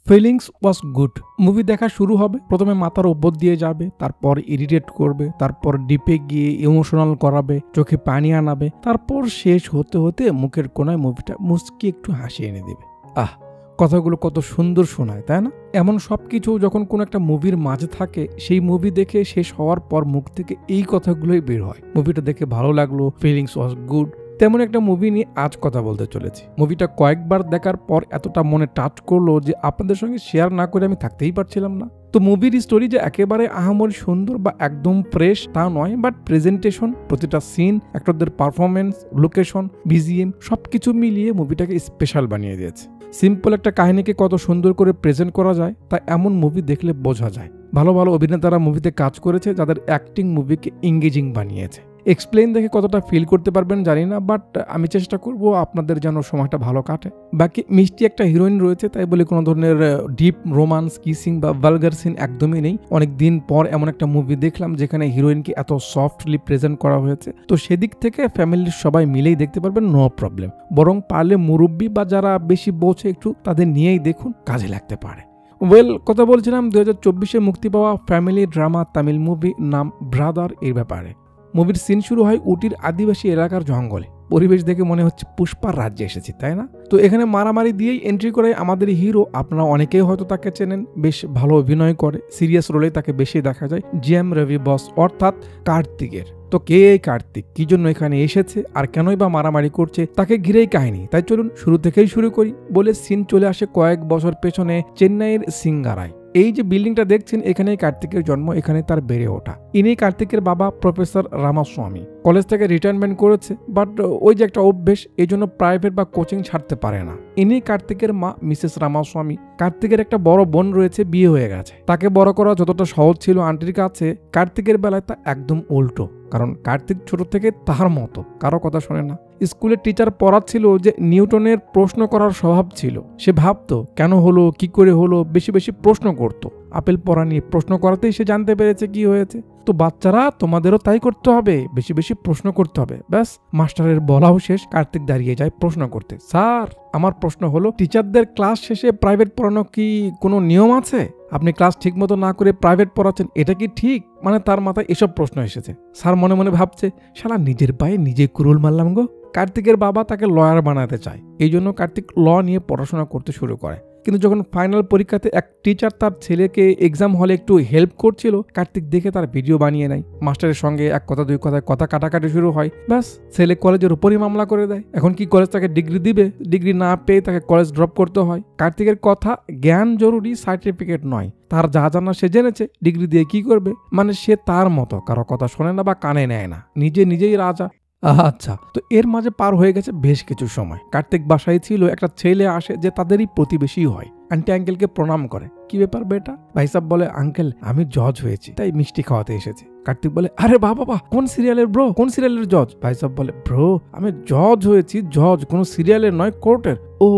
Feelings was good. Movie দেখা শুরু হবে, প্রথমে মাথার উপর দিয়ে যাবে, তারপর ইরিটেট করবে, তারপর ডিপে গিয়ে ইমোশনাল করাবে, চোখে পানি আনাবে, তারপর শেষ হতে হতে মুখের কোনায় মুভিটা মুচকি একটু হাসি এনে দেবে। কথাগুলো কত সুন্দর শোনায়, তাই না? এমন সবকিছু যখন কোন একটা মুভির মাঝে থাকে, সেই মুভি দেখে শেষ হওয়ার পর মুখ থেকে এই কথাগুলোই বের হয়। মুভিটা দেখে ভালো লাগলো, ফিলিংস ওয়াজ গুড। তেমন একটা মুভি নিয়ে আজ কথা বলতে চলেছি। মুভিটা কয়েকবার দেখার পর এতটা মনে টাচ করলো যে আপনাদের সঙ্গে শেয়ার না করে আমি থাকতেই পারছিলাম না। তো মুভির স্টোরি যে একেবারে আহামরি সুন্দর বা একদম ফ্রেশ তা নয়, বাট প্রেজেন্টেশন, প্রতিটা সিন, অ্যাক্টরদের পারফরমেন্স, লোকেশন, বিজিএম সবকিছু মিলিয়ে মুভিটাকে স্পেশাল বানিয়ে দিয়েছে। সিম্পল একটা কাহিনীকে কত সুন্দর করে প্রেজেন্ট করা যায় তা এমন মুভি দেখলে বোঝা যায়। ভালো ভালো অভিনেতারা মুভিতে কাজ করেছে, যাদের অ্যাক্টিং মুভিকে এঙ্গেজিং বানিয়েছে। এক্সপ্লেইন দেখে কতটা ফিল করতে পারবেন জানি না, বাট আমি চেষ্টা করব আপনাদের যেন সময়টা ভালো কাটে। বাকি মিষ্টি একটা হিরোইন রয়েছে, তাই বলে কোনো ধরনের ডিপ রোমান্স, কিসিং বা ভালগার সিন একদমই নেই। অনেক দিন পর এমন একটা মুভি দেখলাম যেখানে হিরোইনকে এত সফটলি প্রেজেন্ট করা হয়েছে। তো সেদিক থেকে ফ্যামিলির সবাই মিলেই দেখতে পারবেন, নো প্রবলেম। বরং পারলে মুরব্বী বা যারা বেশি বোঝে একটু তাদের নিয়েই দেখুন, কাজে লাগতে পারে। কথা বলছিলাম 2024-এ মুক্তি পাওয়া ফ্যামিলি ড্রামা তামিল মুভি নাম ব্রাদার এর ব্যাপারে। মুভির সিন শুরু হয় উটির আদিবাসী এলাকার জঙ্গলে। পরিবেশ দেখে মনে হচ্ছে পুষ্পার রাজ্যে এসেছি, তাই না? তো এখানে মারামারি দিয়েই এন্ট্রি করে আমাদের হিরো। আপনারা অনেকেই হয়তো তাকে চেনেন, বেশ ভালো অভিনয় করে, সিরিয়াস রোলে তাকে বেশি দেখা যায়। জিএম রবি বস অর্থাৎ কার্তিকের। তো কে এই কার্তিক, কি জন্য এখানে এসেছে আর কেনই বা মারামারি করছে, তাকে ঘিরেই কাহিনী। তাই চলুন শুরু থেকেই শুরু করি বলে সিন চলে আসে কয়েক বছর পেছনে চেন্নাইয়ের সিঙ্গারায়। এই যে বিল্ডিংটা দেখছেন, এখানেই কার্তিকের জন্ম, এখানে তার বেড়ে ওঠা। ইনি কার্তিকের বাবা প্রফেসর রামাস্বামী। কলেজ থেকে রিটায়ারমেন্ট করেছে, বাট ওই যে একটা অভ্যেস, এই জন্য প্রাইভেট বা কোচিং ছাড়তে পারে না। ইনি কার্তিকের মা মিসেস রামাস্বামী। কার্তিকের একটা বড় বোন রয়েছে, বিয়ে হয়ে গেছে। তাকে বড় করা যতটা সহজ ছিল আন্টির কাছে, কার্তিকের বেলায় তা একদম উল্টো। কারণ কার্তিক ছোট থেকে তাহার মতো কারো কথা শোনে না। স্কুলের টিচার পড়াচ্ছিল যে নিউটনের প্রশ্ন করার স্বভাব ছিল। সে ভাবতো কেন হলো, কি করে হলো, বেশি বেশি প্রশ্ন করতো। আপেল পড়া নিয়ে প্রশ্ন করাতেই সে জানতে পেরেছে কি হয়েছে। তো বাচ্চারা, তোমাদেরও তাই করতে হবে, বেশি বেশি প্রশ্ন করতে হবে। ব্যাস, মাস্টারের বলাও শেষ, কার্তিক দাঁড়িয়ে যায় প্রশ্ন করতে। স্যার, আমার প্রশ্ন হলো, টিচারদের ক্লাস শেষে প্রাইভেট পড়ানো কি কোনো নিয়ম আছে? আপনি ক্লাস ঠিক মতো না করে প্রাইভেট পড়াচ্ছেন, এটা কি ঠিক? মানে তার মাথায় এসব প্রশ্ন এসেছে। স্যার মনে মনে ভাবছে, শালা নিজের পায়ে নিজে কুরুল মারলাম গো। কার্তিকের বাবা তাকে লয়ার বানাতে চায়, এই জন্য কার্তিক ল নিয়ে পড়াশোনা করতে শুরু করে। কিন্তু যখন ফাইনাল পরীক্ষাতে এক টিচার তার ছেলেকে এক্সাম হলে একটু হেল্প করছিল, কার্তিক দেখে তার ভিডিও বানিয়ে নেয়। মাস্টারের সঙ্গে এক কথা দুই কথায় কথা কাটাকাটি শুরু হয়। ব্যাস, ছেলে কলেজের উপরই মামলা করে দেয়। এখন কি কলেজ তাকে ডিগ্রি দিবে? ডিগ্রি না পেয়ে তাকে কলেজ ড্রপ করতে হয়। কার্তিকের কথা, জ্ঞান জরুরি, সার্টিফিকেট নয়। তার যা জানা সে জেনেছে, ডিগ্রি দিয়ে কি করবে? মানে সে তার মতো কারো কথা শোনে না বা কানে নেয় না, নিজেই রাজা। আচ্ছা, তো এর মাঝে পার হয়ে গেছে বেশ কিছু সময়। কার্তিক বাসায় ছিল, একটা ছেলে আসে যে তাদেরই প্রতিবেশী হয়। আন্টি আঙ্কেলকে প্রণাম করে। কি ব্যাপার বেটা? ভাই সাহেব বলে, আঙ্কেল আমি জজ হয়েছি, তাই মিষ্টি খাওয়াতে এসেছি। কার্তিক বলে, আরে বাবা, কোন সিরিয়ালের ব্রো, কোন সিরিয়ালের জজ? ভাই সাহেব বলে, ব্রো আমি জজ হয়েছি, জজ কোনো সিরিয়ালের নয়, কোর্টের। ও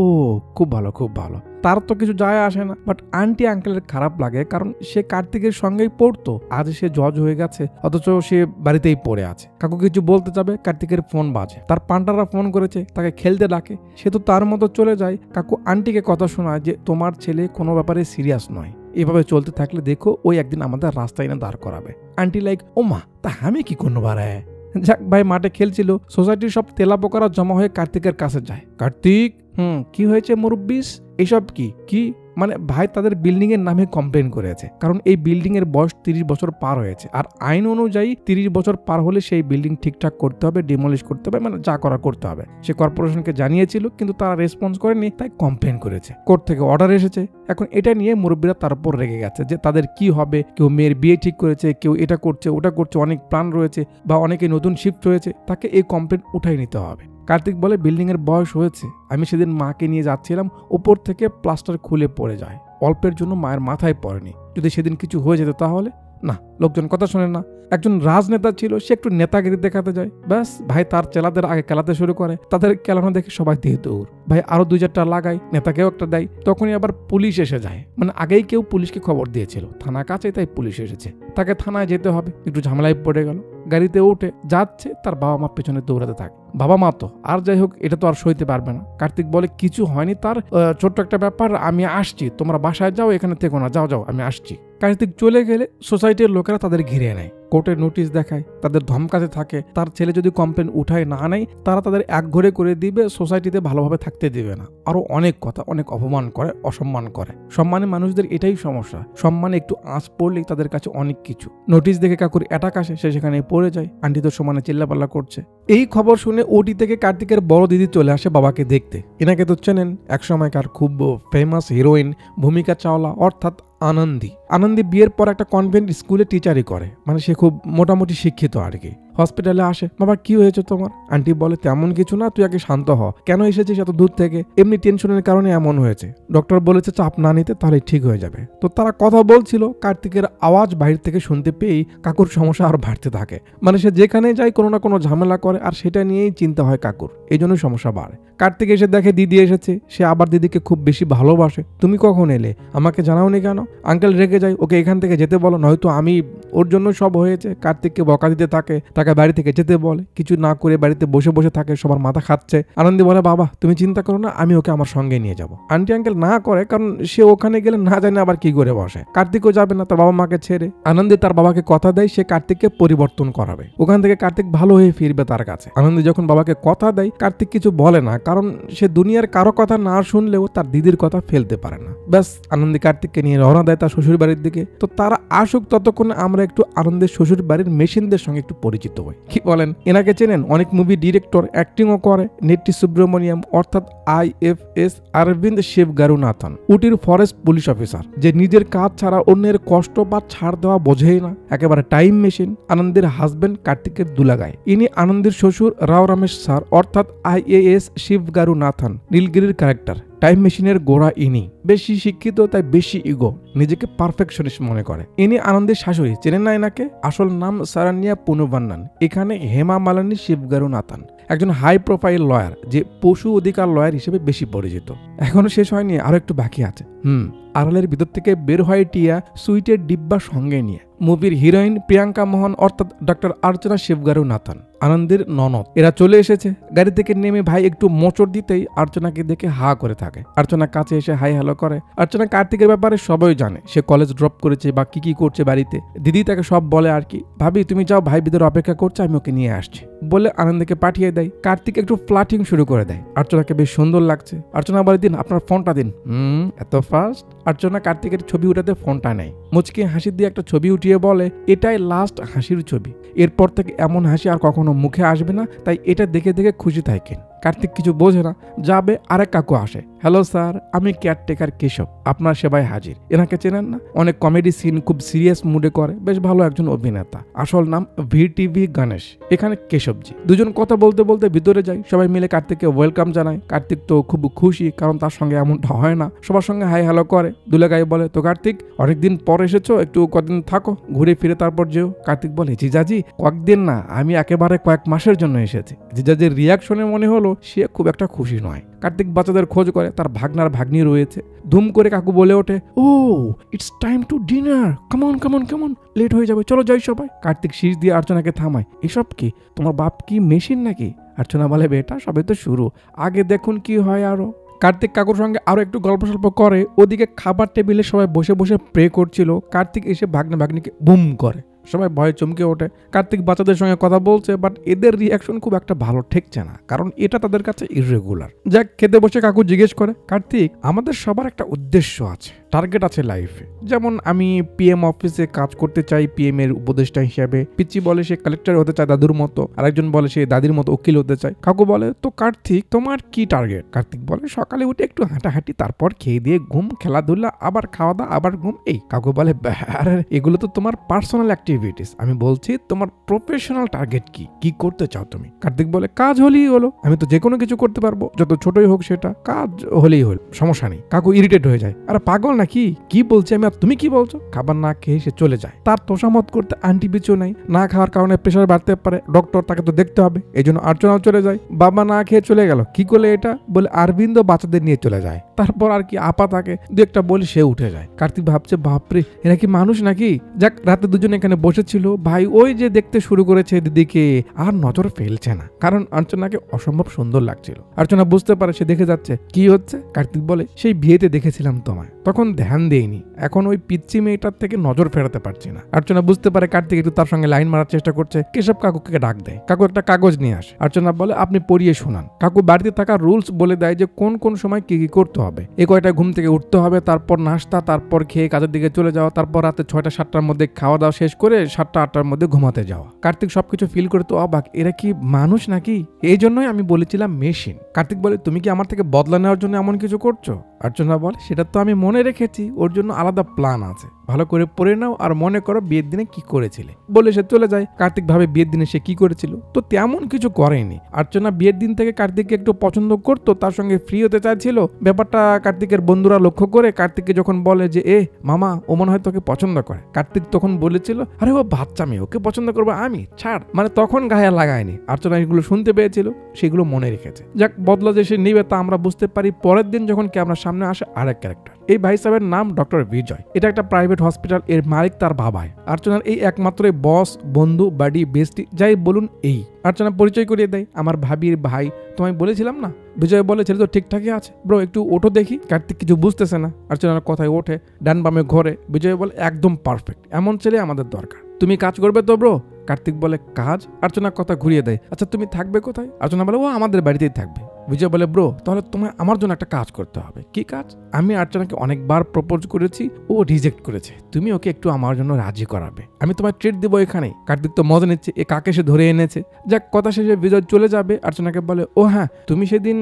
খুব ভালো, খুব ভালো। তার তো কিছু যায় আসে না, বাট আন্টি আঙ্কেলের খারাপ লাগে, কারণ সে কার্তিকের সঙ্গেই পড়তো। আজ সে জজ হয়ে গেছে, অথচ সে বাড়িতেই পড়ে আছে। কাকু কিছু বলতে যাবে, কার্তিকের ফোন বাজে। তার পান্ডারা ফোন করেছে, তাকে খেলতে ডাকে। সে তো তার মতো চলে যায়। কাকু আন্টিকে কথা শোনায় যে তোমার ছেলে কোনো ব্যাপারে সিরিয়াস নয়, এভাবে চলতে থাকলে দেখো ওই একদিন আমাদের রাস্তায় না দাঁড় করাবে। আন্টি লাইক, ও মা, তা আমি কি করবো বাড়ায়? যাক, ভাই মাঠে খেলছিল, সোসাইটির সব তেলাপোকারা জমা হয়ে কার্তিকের কাছে যায়। কার্তিক, কি হয়েছে মুরব্বিস? এসব কি মানে ভাই তাদের বিল্ডিং এর নামে কমপ্লেন করেছে, কারণ এই বিল্ডিং এর বয়স 30 বছর পার হয়েছে। আর আইন অনুযায়ী 30 বছর পার হলে সেই বিল্ডিং ঠিকঠাক করতে হবে, ডিমলিশ করতে হবে, মানে যা করা করতে হবে। সে কর্পোরেশনকে জানিয়েছিল, কিন্তু তারা রেসপন্স করেনি, তাই কমপ্লেন করেছে। কোর্ট থেকে অর্ডার এসেছে। এখন এটা নিয়ে মুরব্বীরা তার উপর রেগে গেছে যে তাদের কি হবে। কেউ মেয়ের বিয়ে ঠিক করেছে, কেউ এটা করছে ওটা করছে, অনেক প্ল্যান রয়েছে, বা অনেকে নতুন শিফট হয়েছে, তাকে এই কমপ্লেন উঠাই নিতে হবে। কার্তিক বলে, বিল্ডিং এর বয়স হয়েছে, আমি সেদিন মাকে নিয়ে যাচ্ছিলাম, উপর থেকে প্লাস্টার খুলে পড়ে যায়, অল্পের জন্য মায়ের মাথায় পড়েনি। যদি সেদিন কিছু হয়ে যেত তাহলে? না, লোকজন কথা শোনে না। একজন রাজনেতা ছিল, সে একটু নেতাগিরি দেখাতে যায়। ব্যাস, ভাই তার চেলাদের আগে খেলাতে শুরু করে। তাদের খেলানো দেখে সবাই দিয়ে দৌড়। ভাই আরো 2-4টা লাগায়, নেতাকেও একটা দেয়। তখনই আবার পুলিশ এসে যায়। মানে আগেই কেউ পুলিশকে খবর দিয়েছিল, থানা কাছে, তাই পুলিশ এসেছে। তাকে থানায় যেতে হবে, একটু ঝামেলায় পড়ে গেল। গাড়িতে উঠে যাচ্ছে, তার বাবা মা পেছনে দৌড়াতে থাকে। বাবা মা তো আর যাই হোক, এটা তো আর সইতে পারবে না। কার্তিক বলে কিছু হয়নি তার, ছোট্ট একটা ব্যাপার, আমি আসছি, তোমরা বাসায় যাও, এখানে থেকো না, যাও যাও, আমি আসছি। কার্তিক চলে গেলে সোসাইটির লোকেরা তাদের ঘিরে নেয়, কোর্টের নোটিশ দেখায়, তাদের ধমকাতে থাকে। তার ছেলে যদি কমপ্লেন উঠায় না নেয় তারা তাদের একঘরে করে দিবে, সোসাইটিতে ভালোভাবে থাকতে দিবে না, আরো অনেক কথা, অনেক অপমান করে, অসম্মান করে। সম্মানী মানুষদের এটাই সমস্যা, সম্মানে একটু আঁচ পড়লেই তাদের কাছে অনেক কিছু। নোটিশ দেখে কাকুর অ্যাটাক আসে, সে সেখানে পড়ে যায়, আন্টি তো সমানে চিল্লাপাল্লা করছে। এই খবর শুনে ওটি থেকে কার্তিকের বড় দিদি চলে আসে বাবাকে দেখতে। এনাকে তো চেনেন, একসময়কার খুব ফেমাস হিরোইন ভূমিকা চাওলা, অর্থাৎ আনন্দী বিয়ের পর একটা কনভেন্ট স্কুলে টিচারই করে, মানে সে খুব মোটামুটি শিক্ষিত আর কি। হসপিটালে আসে, বাবা কি হয়েছে তোমার? আন্টি বলে তেমন কিছু না, তুই আগে শান্ত হ, কেন এসেছিস এত দূর থেকে? এমনি টেনশনের কারণে এমন হয়েছে, ডক্টর বলেছে চাপ না নিতে, তাহলে ঠিক হয়ে যাবে। তো তারা কথা বলছিল, কার্তিকের আওয়াজ বাইরে থেকে শুনতে পেয়েই কাকুর সমস্যা আর বাড়তে থাকে। মানে সে যেখানে যায় কোনো না কোনো ঝামেলা করে, আর সেটা নিয়েই চিন্তা হয় কাকুর, এই জন্যই সমস্যা বাড়ে। কার্তিক এসে দেখে দিদি এসেছে, সে আবার দিদিকে খুব বেশি ভালোবাসে। তুমি কখন এলে, আমাকে জানাওনি কেন? আঙ্কেল রেগে যায়, ওকে এখান থেকে যেতে বলো, নয়তো আমি, ওর জন্য সব হয়েছে। কার্তিককে বকা দিতে থাকে, তাকে বাড়ি থেকে যেতে বলে, কিছু না করে বাড়িতে বসে বসে থাকে, সবার মাথা খাচ্ছে। আনন্দী বলে বাবা তুমি চিন্তা করো না, আমি ওকে আমার সঙ্গে নিয়ে যাব। আন্টি আঙ্কেল না করে, কারণ সে ওখানে গেলে না জানে আবার কি করে বসে। কার্তিকও যাবে না তার বাবা মাকে ছেড়ে। আনন্দী তার বাবাকে কথা দেয় সে কার্তিককে পরিবর্তন করাবে, ওখান থেকে কার্তিক ভালো হয়ে ফিরবে তার কাছে। আনন্দী যখন বাবাকে কথা দেয়, কার্তিক কিছু বলে না, কারণ সে দুনিয়ার কারো কথা না শুনলেও তার দিদির কথা ফেলতে পারে না। ব্যাস, আনন্দী কার্তিককে নিয়ে রওনা দেয় তার শ্বশুর বাড়ির দিকে। তো তারা আসুক, ততক্ষণে আমরা একটু আনন্দের শ্বশুর বাড়ির মেশিনদের সঙ্গে একটু পরিচিত হই। কি বলেন? এনাকে চেনেন, অনেক মুভি ডিরেক্টর, অ্যাক্টিংও করে। নেট্টি সুব্রমণিয়াম, অর্থাৎ IFS অরবিন্দ শিবগারুনাথন, উটির ফরেস্ট পুলিশ অফিসার, যে নিজের কাজ ছাড়া অন্যের কষ্ট বা ছাড় দেওয়া বোঝেই না, একেবারে টাইম মেশিন। আনন্দের হাজবেন্ড কার্তিকের দুলাগায়, ইনি আনন্দের শ্বশুর রাও রমেশ স্যার, অর্থাৎ IAS শিবগারুনাথন, নীলগিরির ক্যারেক্টার। টাইম মেশিনের গোড়া ইনি, বেশি শিক্ষিত তাই বেশি ইগো, নিজেকে পারফেকশনিস্ট মনে করে। ইনি আনন্দের শাশুড়ি, চেনেন না এনাকে? আসল নাম সারানিয়া পুনবান্নান। এখানে হেমা মালিনী শিবগারুনাথন, একজন হাই প্রোফাইল লয়ার, যে পশু অধিকার লয়ার হিসেবে বেশি পরিচিত। এখনো শেষ হয়নি, আরো একটু বাকি আছে। আড়ালের ভিতর থেকে বের হয় টিয়া, সুইটের ডিব্বা সঙ্গে নিয়ে। মুভির হিরোইন প্রিয়াঙ্কা মোহন, অর্থাৎ ডক্টর অর্চনা শিবগারুনাথন, আনন্দের ননদ। এরা চলে এসেছে। গাড়ি থেকে নেমে ভাই একটু মোচড় দিতেই অর্চনাকে দেখে হা করে থাকে। অর্চনা কাছে এসে হাই হ্যালো করে। অর্চনা কার্তিকের ব্যাপারে সবাই জানে, সে কলেজ ড্রপ করেছে বা কি করছে বাড়িতে। দিদি তাকে সব বলে আর কি, ভাবি তুমি যাও, ভাই ভিতরে অপেক্ষা করছে, আমি ওকে নিয়ে আসছি বলে আনন্দকে পাঠিয়ে দেয়। কার্তিক একটু ফ্লাটিং শুরু করে দেয়। অর্চনাকে বেশ সুন্দর লাগছে। অর্চনা বলে দিন আপনার ফোনটা দিন। এত ফাস্ট? অর্চনা কার্তিকের ছবি উঠাতে ফোনটা নেয়, মুচকি হাসি দিয়ে একটা ছবি উঠিয়ে বলে এটাই লাস্ট হাসির ছবি, এরপর থেকে এমন হাসি আর কখনো মুখে আসবে না, তাই এটা দেখে দেখে খুশি থাকেন। কার্তিক কিছু বোঝে না, যাবে, আরেক কাকু আসে। হ্যালো স্যার, আমি কেয়ারটেকার কেশব, আপনার সেবায় হাজির। এনাকে চেনেন না? অনেক কমেডি সিন খুব সিরিয়াস মুডে করে, বেশ ভালো একজন অভিনেতা। আসল নাম VTV গণেশ, এখানে কেশবজি। দুজন কথা বলতে বলতে ভিতরে যায়, সবাই মিলে কার্তিককে ওয়েলকাম জানায়। কার্তিক তো খুব খুশি, কারণ তার সঙ্গে এমনটা হয় না, সবার সঙ্গে হাই হ্যালো করে। দুলাগাই বলে তো কার্তিক অনেকদিন পর এসেছো, একটু কদিন থাকো, ঘুরে ফিরে তারপর যেও। কার্তিক বলে জিজাজি কয়েকদিন না, আমি একেবারে কয়েক মাসের জন্য এসেছি। জিজাজির রিয়াকশনে মনে হলো সে খুব একটা খুশি নয়। কার্তিক বাচ্চাদের খোঁজ করে, তার ভাগনার ভাগ্নি রয়েছে। ধুম করে কাকু বলে ওঠে, oh it's time to dinner, come on come on come on, late হয়ে যাবে, চলো যাই সবাই। কার্তিক শীষ দিয়ে অর্চনাকে থামায়, এসব কি, তোমার বাপ কি মেশিন নাকি? অর্চনা বলে বেটা সবে তো শুরু, আগে দেখুন কি হয় আরো। কার্তিক কাকুর সঙ্গে আরো একটু গল্প সল্প করে। ওদিকে খাবার টেবিলে সবাই বসে বসে প্রে করছিল। কার্তিক এসে ভাগ্না ভাগ্নিকে বুম করে, সবাই ভয়ে চমকে ওঠে। কার্তিক বাচ্চাদের সঙ্গে কথা বলছে, বাট এদের রিয়াকশন খুব একটা ভালো ঠেকছে না, কারণ এটা তাদের কাছে ইররেগুলার। যাক, খেতে বসে কাকু জিজ্ঞেস করে, কার্তিক আমাদের সবার একটা উদ্দেশ্য আছে, টার্গেট আছে লাইফে। যেমন আমি PM অফিসে কাজ করতে চাই PM এর উপদেষ্টা হিসেবে। পিচ্চি বলে সে কালেক্টর হতে চায় দাদুর মতো, আরেকজন বলে সে দাদির মতো উকিল হতে চায়। কাকু বলে তো কার্তিক তোমার কি টার্গেট? কার্তিক বলে সকালে উঠে একটু হাঁটাহাঁটি, তারপর খেয়ে দিয়ে ঘুম, খেলাধুলা, আবার খাওয়া দাওয়া, আবার ঘুম, এই। কাকু বলে আরে এগুলো তো তোমার পার্সোনাল অ্যাক্টিভিটিস, আমি বলছি তোমার প্রফেশনাল টার্গেট কি, কি করতে চাও তুমি? কার্তিক বলে কাজ হলেই হলো, আমি তো যে কোনো কিছু করতে পারবো, যত ছোটই হোক সেটা, কাজ হলেই হল, সমস্যা নেই। কাকু ইরিটেট হয়ে যায়, আরে পাগল নাকি, কি বলছি আমি আর তুমি কি বলছো? খাবার না খেয়ে সে চলে যায়। তার তোষামত করতে আন্টি পিছু নাই, না খাওয়ার কারণে প্রেশার বাড়তে পারে, ডক্টর তাকে তো দেখতে হবে, এই জন্য অর্চনাও চলে যায়। বাবা না খেয়ে চলে গেল, কি করলে এটা বলে অরবিন্দ বাচ্চাদের নিয়ে চলে যায়। তারপর আর কি আপা থাকে, দু একটা বলে সে উঠে যায়। কার্তিক ভাবছে বাপরে এরা কি মানুষ নাকি। যাক, রাতে দুজনে এখানে বসেছিল ভাই ওই যে দেখতে শুরু করেছে দিদিকে, আর নজর ফেলছে না, কারণ অর্চনাকে অসম্ভব সুন্দর লাগছিল। অর্চনা বুঝতে পারে সে দেখে যাচ্ছে কি হচ্ছে। কার্তিক বলে সেই বিয়েতে দেখেছিলাম তোমায়, তখন ধ্যান দেইনি, এখন ওই পিচ্চি মেয়েটার থেকে নজর ফেরাতে পারছি না। অর্চনা বুঝতে পারে কার্তিক একটু তার সঙ্গে লাইন মারার চেষ্টা করছে। কেশব কাকুকে ডাক দেয়, কাকু একটা কাগজ নিয়ে আসে। অর্চনা বলে আপনি পড়িয়ে শোনান। কাকু বাড়িতে থাকা রুলস বলে দেয় যে কোন কোন সময় কি কি করতে হবে। এই কয়টা ঘুম থেকে উঠতে হবে, তারপর নাস্তা, তারপর খেয়ে কাজের দিকে চলে যাওয়া, তারপর রাতে 6টা-7টার মধ্যে খাওয়া দাওয়া শেষ করে 7টা-8টার মধ্যে ঘুমাতে যাওয়া। কার্তিক সবকিছু ফিল করে তো অবাক, এরা কি মানুষ নাকি? এই জন্যই আমি বলেছিলাম মেশিন। কার্তিক বলে তুমি কি আমার থেকে বদলা নেওয়ার জন্য এমন কিছু করছো? অর্চনা বলে সেটা তো আমি মনে রেখেছি, ওর জন্য আলাদা প্ল্যান আছে, ভালো করে পড়ে নাও আর মনে করো বিয়ের দিনে কি করেছিলে। বলে সে চলে যায়। কার্তিক ভাবে বিয়ের দিনে সে কি করেছিল, তো তেমন কিছু করেনি। অর্চনা বিয়ের দিন থেকে কার্তিককে একটু পছন্দ করতো, তার সঙ্গে ফ্রি হতে চাইছিল। ব্যাপারটা কার্তিকের বন্ধুরা লক্ষ্য করে কার্তিককে যখন বলে যে মামা ও মনে হয় তোকে পছন্দ করে, কার্তিক তখন বলেছিল আরে ও বাচ্চা মেয়ে, ওকে পছন্দ করবো আমি, ছাড়, মানে তখন গায়ে লাগায়নি। অর্চনা এগুলো শুনতে পেয়েছিল, সেগুলো মনে রেখেছে। যাক, বদলা যে সে নিবে তা আমরা বুঝতে পারি পরের দিন যখন ক্যামেরার সামনে আসে আরেক ক্যারেক্টার। এই ভাই সাহেবের নাম ডক্টর বিজয়। এটা একটা প্রাইভেট হসপিটাল, এর মালিক তার বাবাই। অর্চনার এই একমাত্র বস, বন্ধু, বাডি, বেস্টি যাই বলুন এই। অর্চনা পরিচয় করিয়ে দেয়, আমার ভাবির ভাই, তোমায় বলেছিলাম না। বিজয় বলে ছেলে তো ঠিকঠাকই আছে, ব্রো একটু ওঠো দেখি। কার্তিক কিছু বুঝতেছে না, অর্চনার কথায় ওঠে, ডান বামে ঘরে। বিজয় বলে একদম পারফেক্ট, এমন ছেলে আমাদের দরকার, তুমি কাজ করবে তো ব্রো? কার্তিক বলে কাজ? অর্চনার কথা ঘুরিয়ে দেয়, আচ্ছা তুমি থাকবে কোথায়? অর্চনা বলে ও আমাদের বাড়িতেই থাকবে। বিজয় বলে ব্রো তাহলে তোমায় আমার জন্য একটা কাজ করতে হবে। কি কাজ? আমি অর্চনাকে অনেকবার প্রপোজ করেছি, ও রিজেক্ট করেছে, তুমি ওকে একটু আমার জন্য রাজি করাবে, আমি তোমায় ট্রিট দিব এখানে। কার্তিক তো মজা নিচ্ছে, এ কাকে সে ধরে এনেছে। যাক, কথা শেষে বিজয় চলে যাবে। অর্চনাকে বলে ও হ্যাঁ, তুমি সেদিন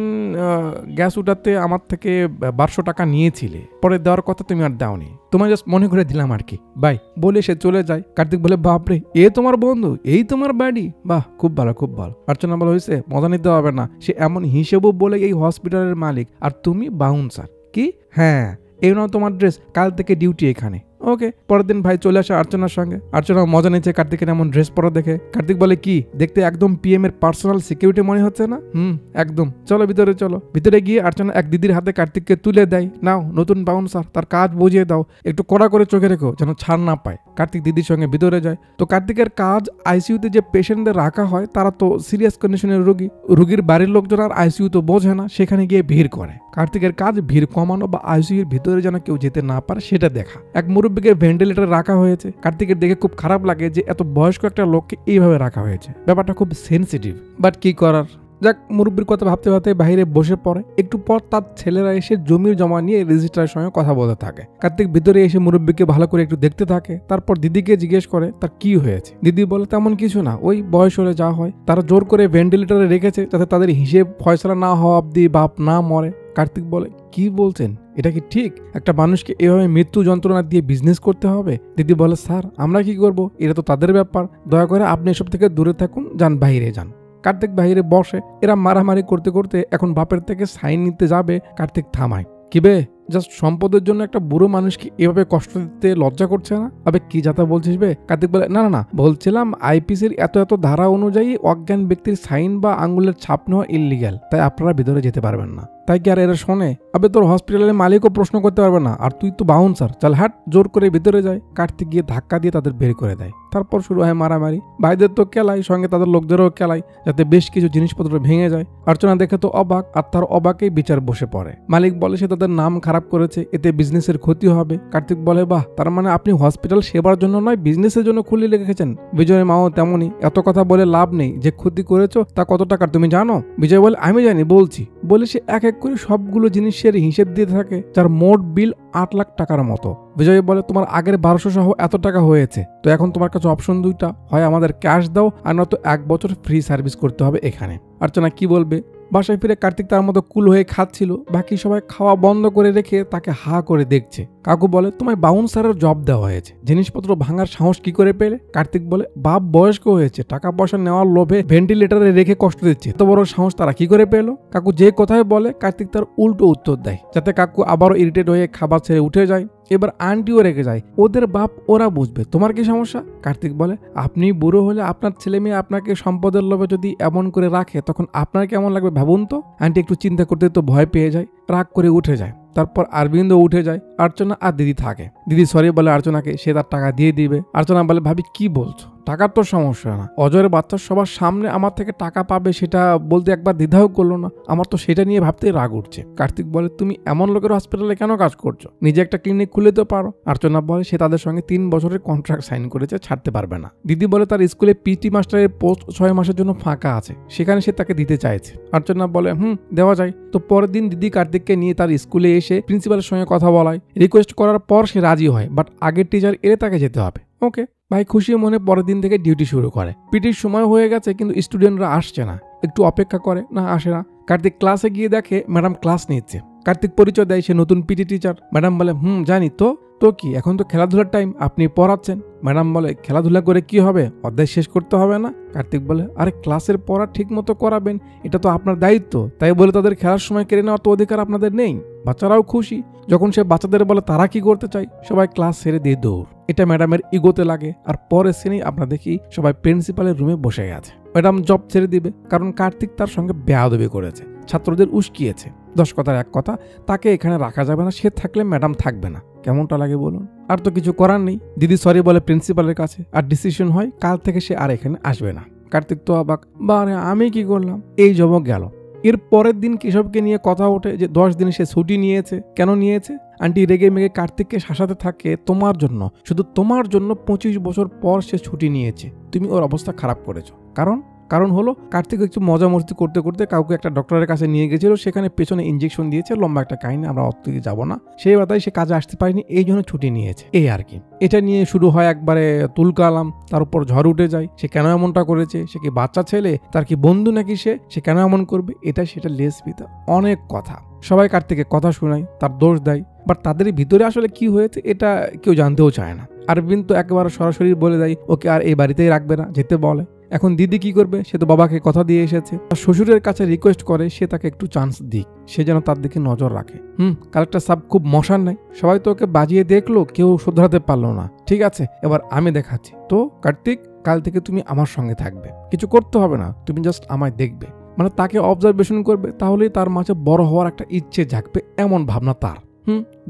গ্যাস উঠাতে আমার থেকে 1200 টাকা নিয়েছিলে, পরে দেওয়ার কথা তুমি আর দাওনি, তোমায় জাস্ট মনে করে দিলাম আর কি, বাই। বলে সে চলে যায়। কার্তিক বলে বাপরে, এ তোমার বন্ধু, এই তোমার বাড়ি, বাহ খুব ভালো খুব ভালো। অর্চনা বলে হয়েছে, মজা নিতে হবে না, সে এমন হিসেবও বলে এই হসপিটালের মালিক, আর তুমি বাউন্সার। কি? হ্যাঁ, এই নাও তোমার ড্রেস, কাল থেকে ডিউটি এখানে। ওকে। পরের দিন ভাই চলে আসে অর্চনার সঙ্গে। অর্চনা মজা নিচ্ছে কার্তিকের এমন ড্রেস পরা দেখে। কার্তিক বলে কি দেখতে একদম পিএম এর পার্সোনাল সিকিউরিটি মনে হচ্ছে না? একদম, চলো ভিতরে চলো। ভিতরে গিয়ে অর্চনা এক দিদির হাতে কার্তিককে তুলে দেয়, নাও নতুন বাউন্সার, তার কাজ বুঝিয়ে দাও, একটু কড়া করে চোখে রেখো যেন ছাড় না পায়। কার্তিক দিদির সঙ্গে ভিতরে যায়। তো কার্তিকের কাজ আইসিইউতে যে পেশেন্টদের রাখা হয় তারা তো সিরিয়াস কন্ডিশনের রোগীর বাড়ির লোকজন আর আইসিইউ তো বোঝে না, সেখানে গিয়ে ভিড় করে। কার্তিকের কাজ ভিড় কমানো বা আইসিইউর ভিতরে যেন কেউ যেতে না পারে সেটা দেখা। এক মুরব্বীকে ভেন্টিলেটরে রাখা হয়েছে। কার্তিকের দেখে খুব খারাপ লাগে যে এত বয়স্ক একটা লোককে এইভাবে রাখা হয়েছে, ব্যাপারটা খুব সেন্সিটিভ, বাট কি করার। যাক, মুরব্বীর কথা ভাবতে ভাবতে বাইরে বসে পড়ে। একটু পর তার ছেলেরা এসে জমির জমা নিয়ে রেজিস্ট্রারের সঙ্গে কথা বলতে থাকে। কার্তিক ভিতরে এসে মুরব্বীকে ভালো করে একটু দেখতে থাকে, তারপর দিদিকে জিজ্ঞেস করে তার কি হয়েছে। দিদি বলে তেমন কিছু না, ওই বয়স হলে যা হয়। তারা জোর করে ভেন্টিলেটরে রেখেছে যাতে তাদের হিসেব ফয়সলা না হওয়া অব্দি বাপ না মরে। কার্তিক বলে কি বলছেন, এটা কি ঠিক? একটা মানুষকে এভাবে মৃত্যু যন্ত্রণা দিয়ে বিজনেস করতে হবে? দিদি বলে স্যার আমরা কি করব, এটা তো তাদের ব্যাপার, দয়া করে আপনি এসব থেকে দূরে থাকুন, যান বাইরে যান। কার্তিক বাইরে বসে। এরা মারামারি করতে করতে এখন বাপের থেকে সাইন নিতে যাবে। কার্তিক থামায়, কি বে, জাস্ট সম্পদের জন্য একটা বুড়ো মানুষকে এভাবে কষ্ট দিতে লজ্জা করছে না? আবে কি যাতা বলছিস বে? কার্তিক বলে না না না, বলছিলাম আইপিসির এত এত ধারা অনুযায়ী অজ্ঞান ব্যক্তির সাইন বা আঙ্গুলের ছাপ নেওয়া ইললিগ্যাল, তাই আপনারা ভিতরে যেতে পারবেন না। তাই কি আর এরা শোনে? আবে তোর হসপিটালের মালিকও প্রশ্ন করতে পারবে না, আর তুই তো বাউন্সার, চল হাট। জোর করে ভিতরে যায়। কার্তিক গিয়ে ধাক্কা দিয়ে তাদের বের করে দেয়। তারপর শুরু হয় মারামারি। ভাইদের তো কেলাই, সঙ্গে তাদের লোকদেরও কেলাই, যাতে বেশ কিছু জিনিসপত্র ভেঙে যায়। অর্চনা দেখে তো অবাক, আর তার অবাকেই বিচার বসে পড়ে। মালিক বলে সে তাদের নাম খারাপ করেছে, এতে বিজনেসের ক্ষতি হবে। কার্তিক বলে বাহ, তার মানে আপনি হসপিটাল সেবার জন্য নয় বিজনেসের জন্য খুলে রেখেছেন। বিজয়ের মাও তেমনই, এত কথা বলে লাভ নেই, যে ক্ষতি করেছো তা কত টাকার তুমি জানো? বিজয় বলে আমি জানি, বলছি। বলে সে এক এক করে সবগুলো জিনিসের হিসেব দিয়ে থাকে, যার মোট বিল 8 লাখ টাকার মতো। বিজয় বলে তোমার আগের 1200 সহ এত টাকা হয়েছে, তো এখন তোমার কাছে অপশন দুইটা, হয় আমাদের ক্যাশ দাও আর নয়তো 1 বছর ফ্রি সার্ভিস করতে হবে এখানে। অর্চনা কি বলবে? বাসায় ফিরে কার্তিক তার মতো কুল হয়ে খাচ্ছিল। বাকি সবাই খাওয়া বন্ধ করে রেখে তাকে হা করে দেখছে। কাকু বলে তোমায় বাউন্সারের জব দেওয়া হয়েছে, জিনিসপত্র ভাঙার সাহস কি করে পেলে? কার্তিক বলে বাপ বয়স্ক হয়েছে, টাকা পয়সা নেওয়ার লোভে ভেন্টিলেটরে রেখে কষ্ট দিচ্ছে, এত বড় সাহস তারা কি করে পেলো? কাকু যে কথায় বলে কার্তিক তার উল্টো উত্তর দেয়, যাতে কাকু আবারও ইরিটেট হয়ে খাবার ছেড়ে উঠে যায়। এবার আন্টিও রেখে যায়, ওদের বাপ ওরা বুঝবে, তোমার কি সমস্যা? কার্তিক বলে আপনি বুড়ো হলে আপনার ছেলে মেয়ে আপনাকে সম্পদের লোভে যদি এমন করে রাখে তখন আপনার কেমন লাগবে ভাবুন তো। আন্টি একটু চিন্তা করতে তো ভয় পেয়ে যায়, রাগ করে উঠে যায়। তারপর অরবিন্দ উঠে যায়, অর্চনা আর দিদি থাকে। দিদি সরি বলে অর্চনাকে, সে তার টাকা দিয়ে দিবে। অর্চনা বলে ভাবি কি বলছো, টাকার তো সমস্যা না, অজয়ের বাচ্চার সবার সামনে আমার থেকে টাকা পাবে সেটা বলতে একবার দ্বিধাও করলো না, আমার তো সেটা নিয়ে ভাবতেই রাগ উঠছে। কার্তিক বলে তুমি এমন লোকের হসপিটালে কেন কাজ করছো, নিজে একটা ক্লিনিক খুলে তো পারো। অর্চনা বলে সে তাদের সঙ্গে 3 বছরের কন্ট্রাক্ট সাইন করেছে, ছাড়তে পারবে না। দিদি বলে তার স্কুলে পিটি মাস্টারের পোস্ট 6 মাসের জন্য ফাঁকা আছে, সেখানে সে তাকে দিতে চাইছে। অর্চনা বলে দেওয়া যায়। তো পরের দিন দিদি কার্তিককে নিয়ে তার স্কুলে এসে প্রিন্সিপালের সঙ্গে কথা বলায়, রিকোয়েস্ট করার পর সে রাজি হয়, বাট আগের টিচার এলে তাকে যেতে হবে। ওকে ভাই খুশি মনে পরের দিন থেকে ডিউটি শুরু করে। পিটির সময় হয়ে গেছে কিন্তু স্টুডেন্টরা আসছে না, একটু অপেক্ষা করে, না আসে না। কার্তিক ক্লাসে গিয়ে দেখে ম্যাডাম ক্লাস নিচ্ছে। কার্তিক পরিচয় দেয় সে নতুন পিটি টিচার। ম্যাডাম বলে জানি তো কি, এখন তো খেলাধুলার টাইম, আপনি পড়াচ্ছেন। ম্যাডাম বলে খেলাধুলা করে কি হবে, অধ্যায় শেষ করতে হবে না? কার্তিক বলে আরে ক্লাসের পড়া ঠিক মতো করাবেন, এটা তো আপনার দায়িত্ব, তাই বলে তাদের খেলার সময় কেড়ে নেওয়ার তো অধিকার আপনাদের নেই। বাচ্চারাও খুশি। যখন সে বাচ্চাদের বলে তারা কি করতে চায়, সবাই ক্লাস ছেড়ে দিয়ে দৌড়। এটা ম্যাডামের ইগোতে লাগে। আর পরের শ্রেণী আমরা দেখি সবাই প্রিন্সিপালের রুমে বসে গেছে। ম্যাডাম জব ছেড়ে দিবে, কারণ কার্তিক তার সঙ্গে বেয়াদবি করেছে, ছাত্রদের উস্কিয়েছে। 10 কথার এক কথা, তাকে এখানে রাখা যাবে না, সে থাকলে ম্যাডাম থাকবে না। কেমনটা লাগে বলুন? আর তো কিছু করার নেই। দিদি সরি বলে প্রিন্সিপালের কাছে, আর ডিসিশন হয় কাল থেকে সে আর এখানে আসবে না। কার্তিক তো অবাক, বারে আমি কি করলাম, এই জবক গেল। এর পরের দিন কেশবকে নিয়ে কথা ওঠে যে 10 দিন সে ছুটি নিয়েছে। কেন নিয়েছে? আন্টি রেগে মেগে কার্তিককে শাসাতে থাকে, তোমার জন্য, শুধু তোমার জন্য 25 বছর পর সে ছুটি নিয়েছে, তুমি ওর অবস্থা খারাপ করেছো। কারণ হলো কার্তিক একটু মজা মস্তি করতে করতে কাউকে একটা ডক্টরের কাছে নিয়ে গেছিল, সেখানে পেছনে ইঞ্জেকশন দিয়েছে, লম্বা একটা কাহিনী, আমরা অত দিকে যাবো না। সেই বাতায় সে কাজে আসতে পারেনি, এই জন্য ছুটি নিয়েছে, এই আর কি। এটা নিয়ে শুরু হয় একবারে তুলকালাম, তার উপর ঝড় উঠে যায়। সে কেন এমনটা করেছে, সে কি বাচ্চা ছেলে, তার কি বন্ধু নাকি সে কেন এমন করবে, এটা সেটা লেস পিতা অনেক কথা। সবাই কার্তিকের কথা শোনায়, তার দোষ দেয়, বাট তাদের ভিতরে আসলে কি হয়েছে এটা কেউ জানতেও চায় না। অরবিন্দ তো একেবারে সরাসরি বলে দেয় ওকে আর এই বাড়িতেই রাখবে না, যেতে বলে। এখন দিদি কি করবে, সে তো বাবাকে কথা দিয়ে এসেছে, তার শ্বশুরের কাছে রিকোয়েস্ট করে সে তাকে একটু চান্স দিক, সে যেন তার দিকে নজর রাখে। কালেক্টর সাহেব খুব মশার নাই, সবাই তো ওকে বাজিয়ে দেখলো, কেউ শুধরাতে পারলো না। ঠিক আছে, এবার আমি দেখাচ্ছি। তো কার্তিক, কাল থেকে তুমি আমার সঙ্গে থাকবে, কিছু করতে হবে না, তুমি জাস্ট আমায় দেখবে, মানে তাকে অবজারভেশন করবে, তাহলেই তার মাঝে বড় হওয়ার একটা ইচ্ছে জাগবে, এমন ভাবনা তার।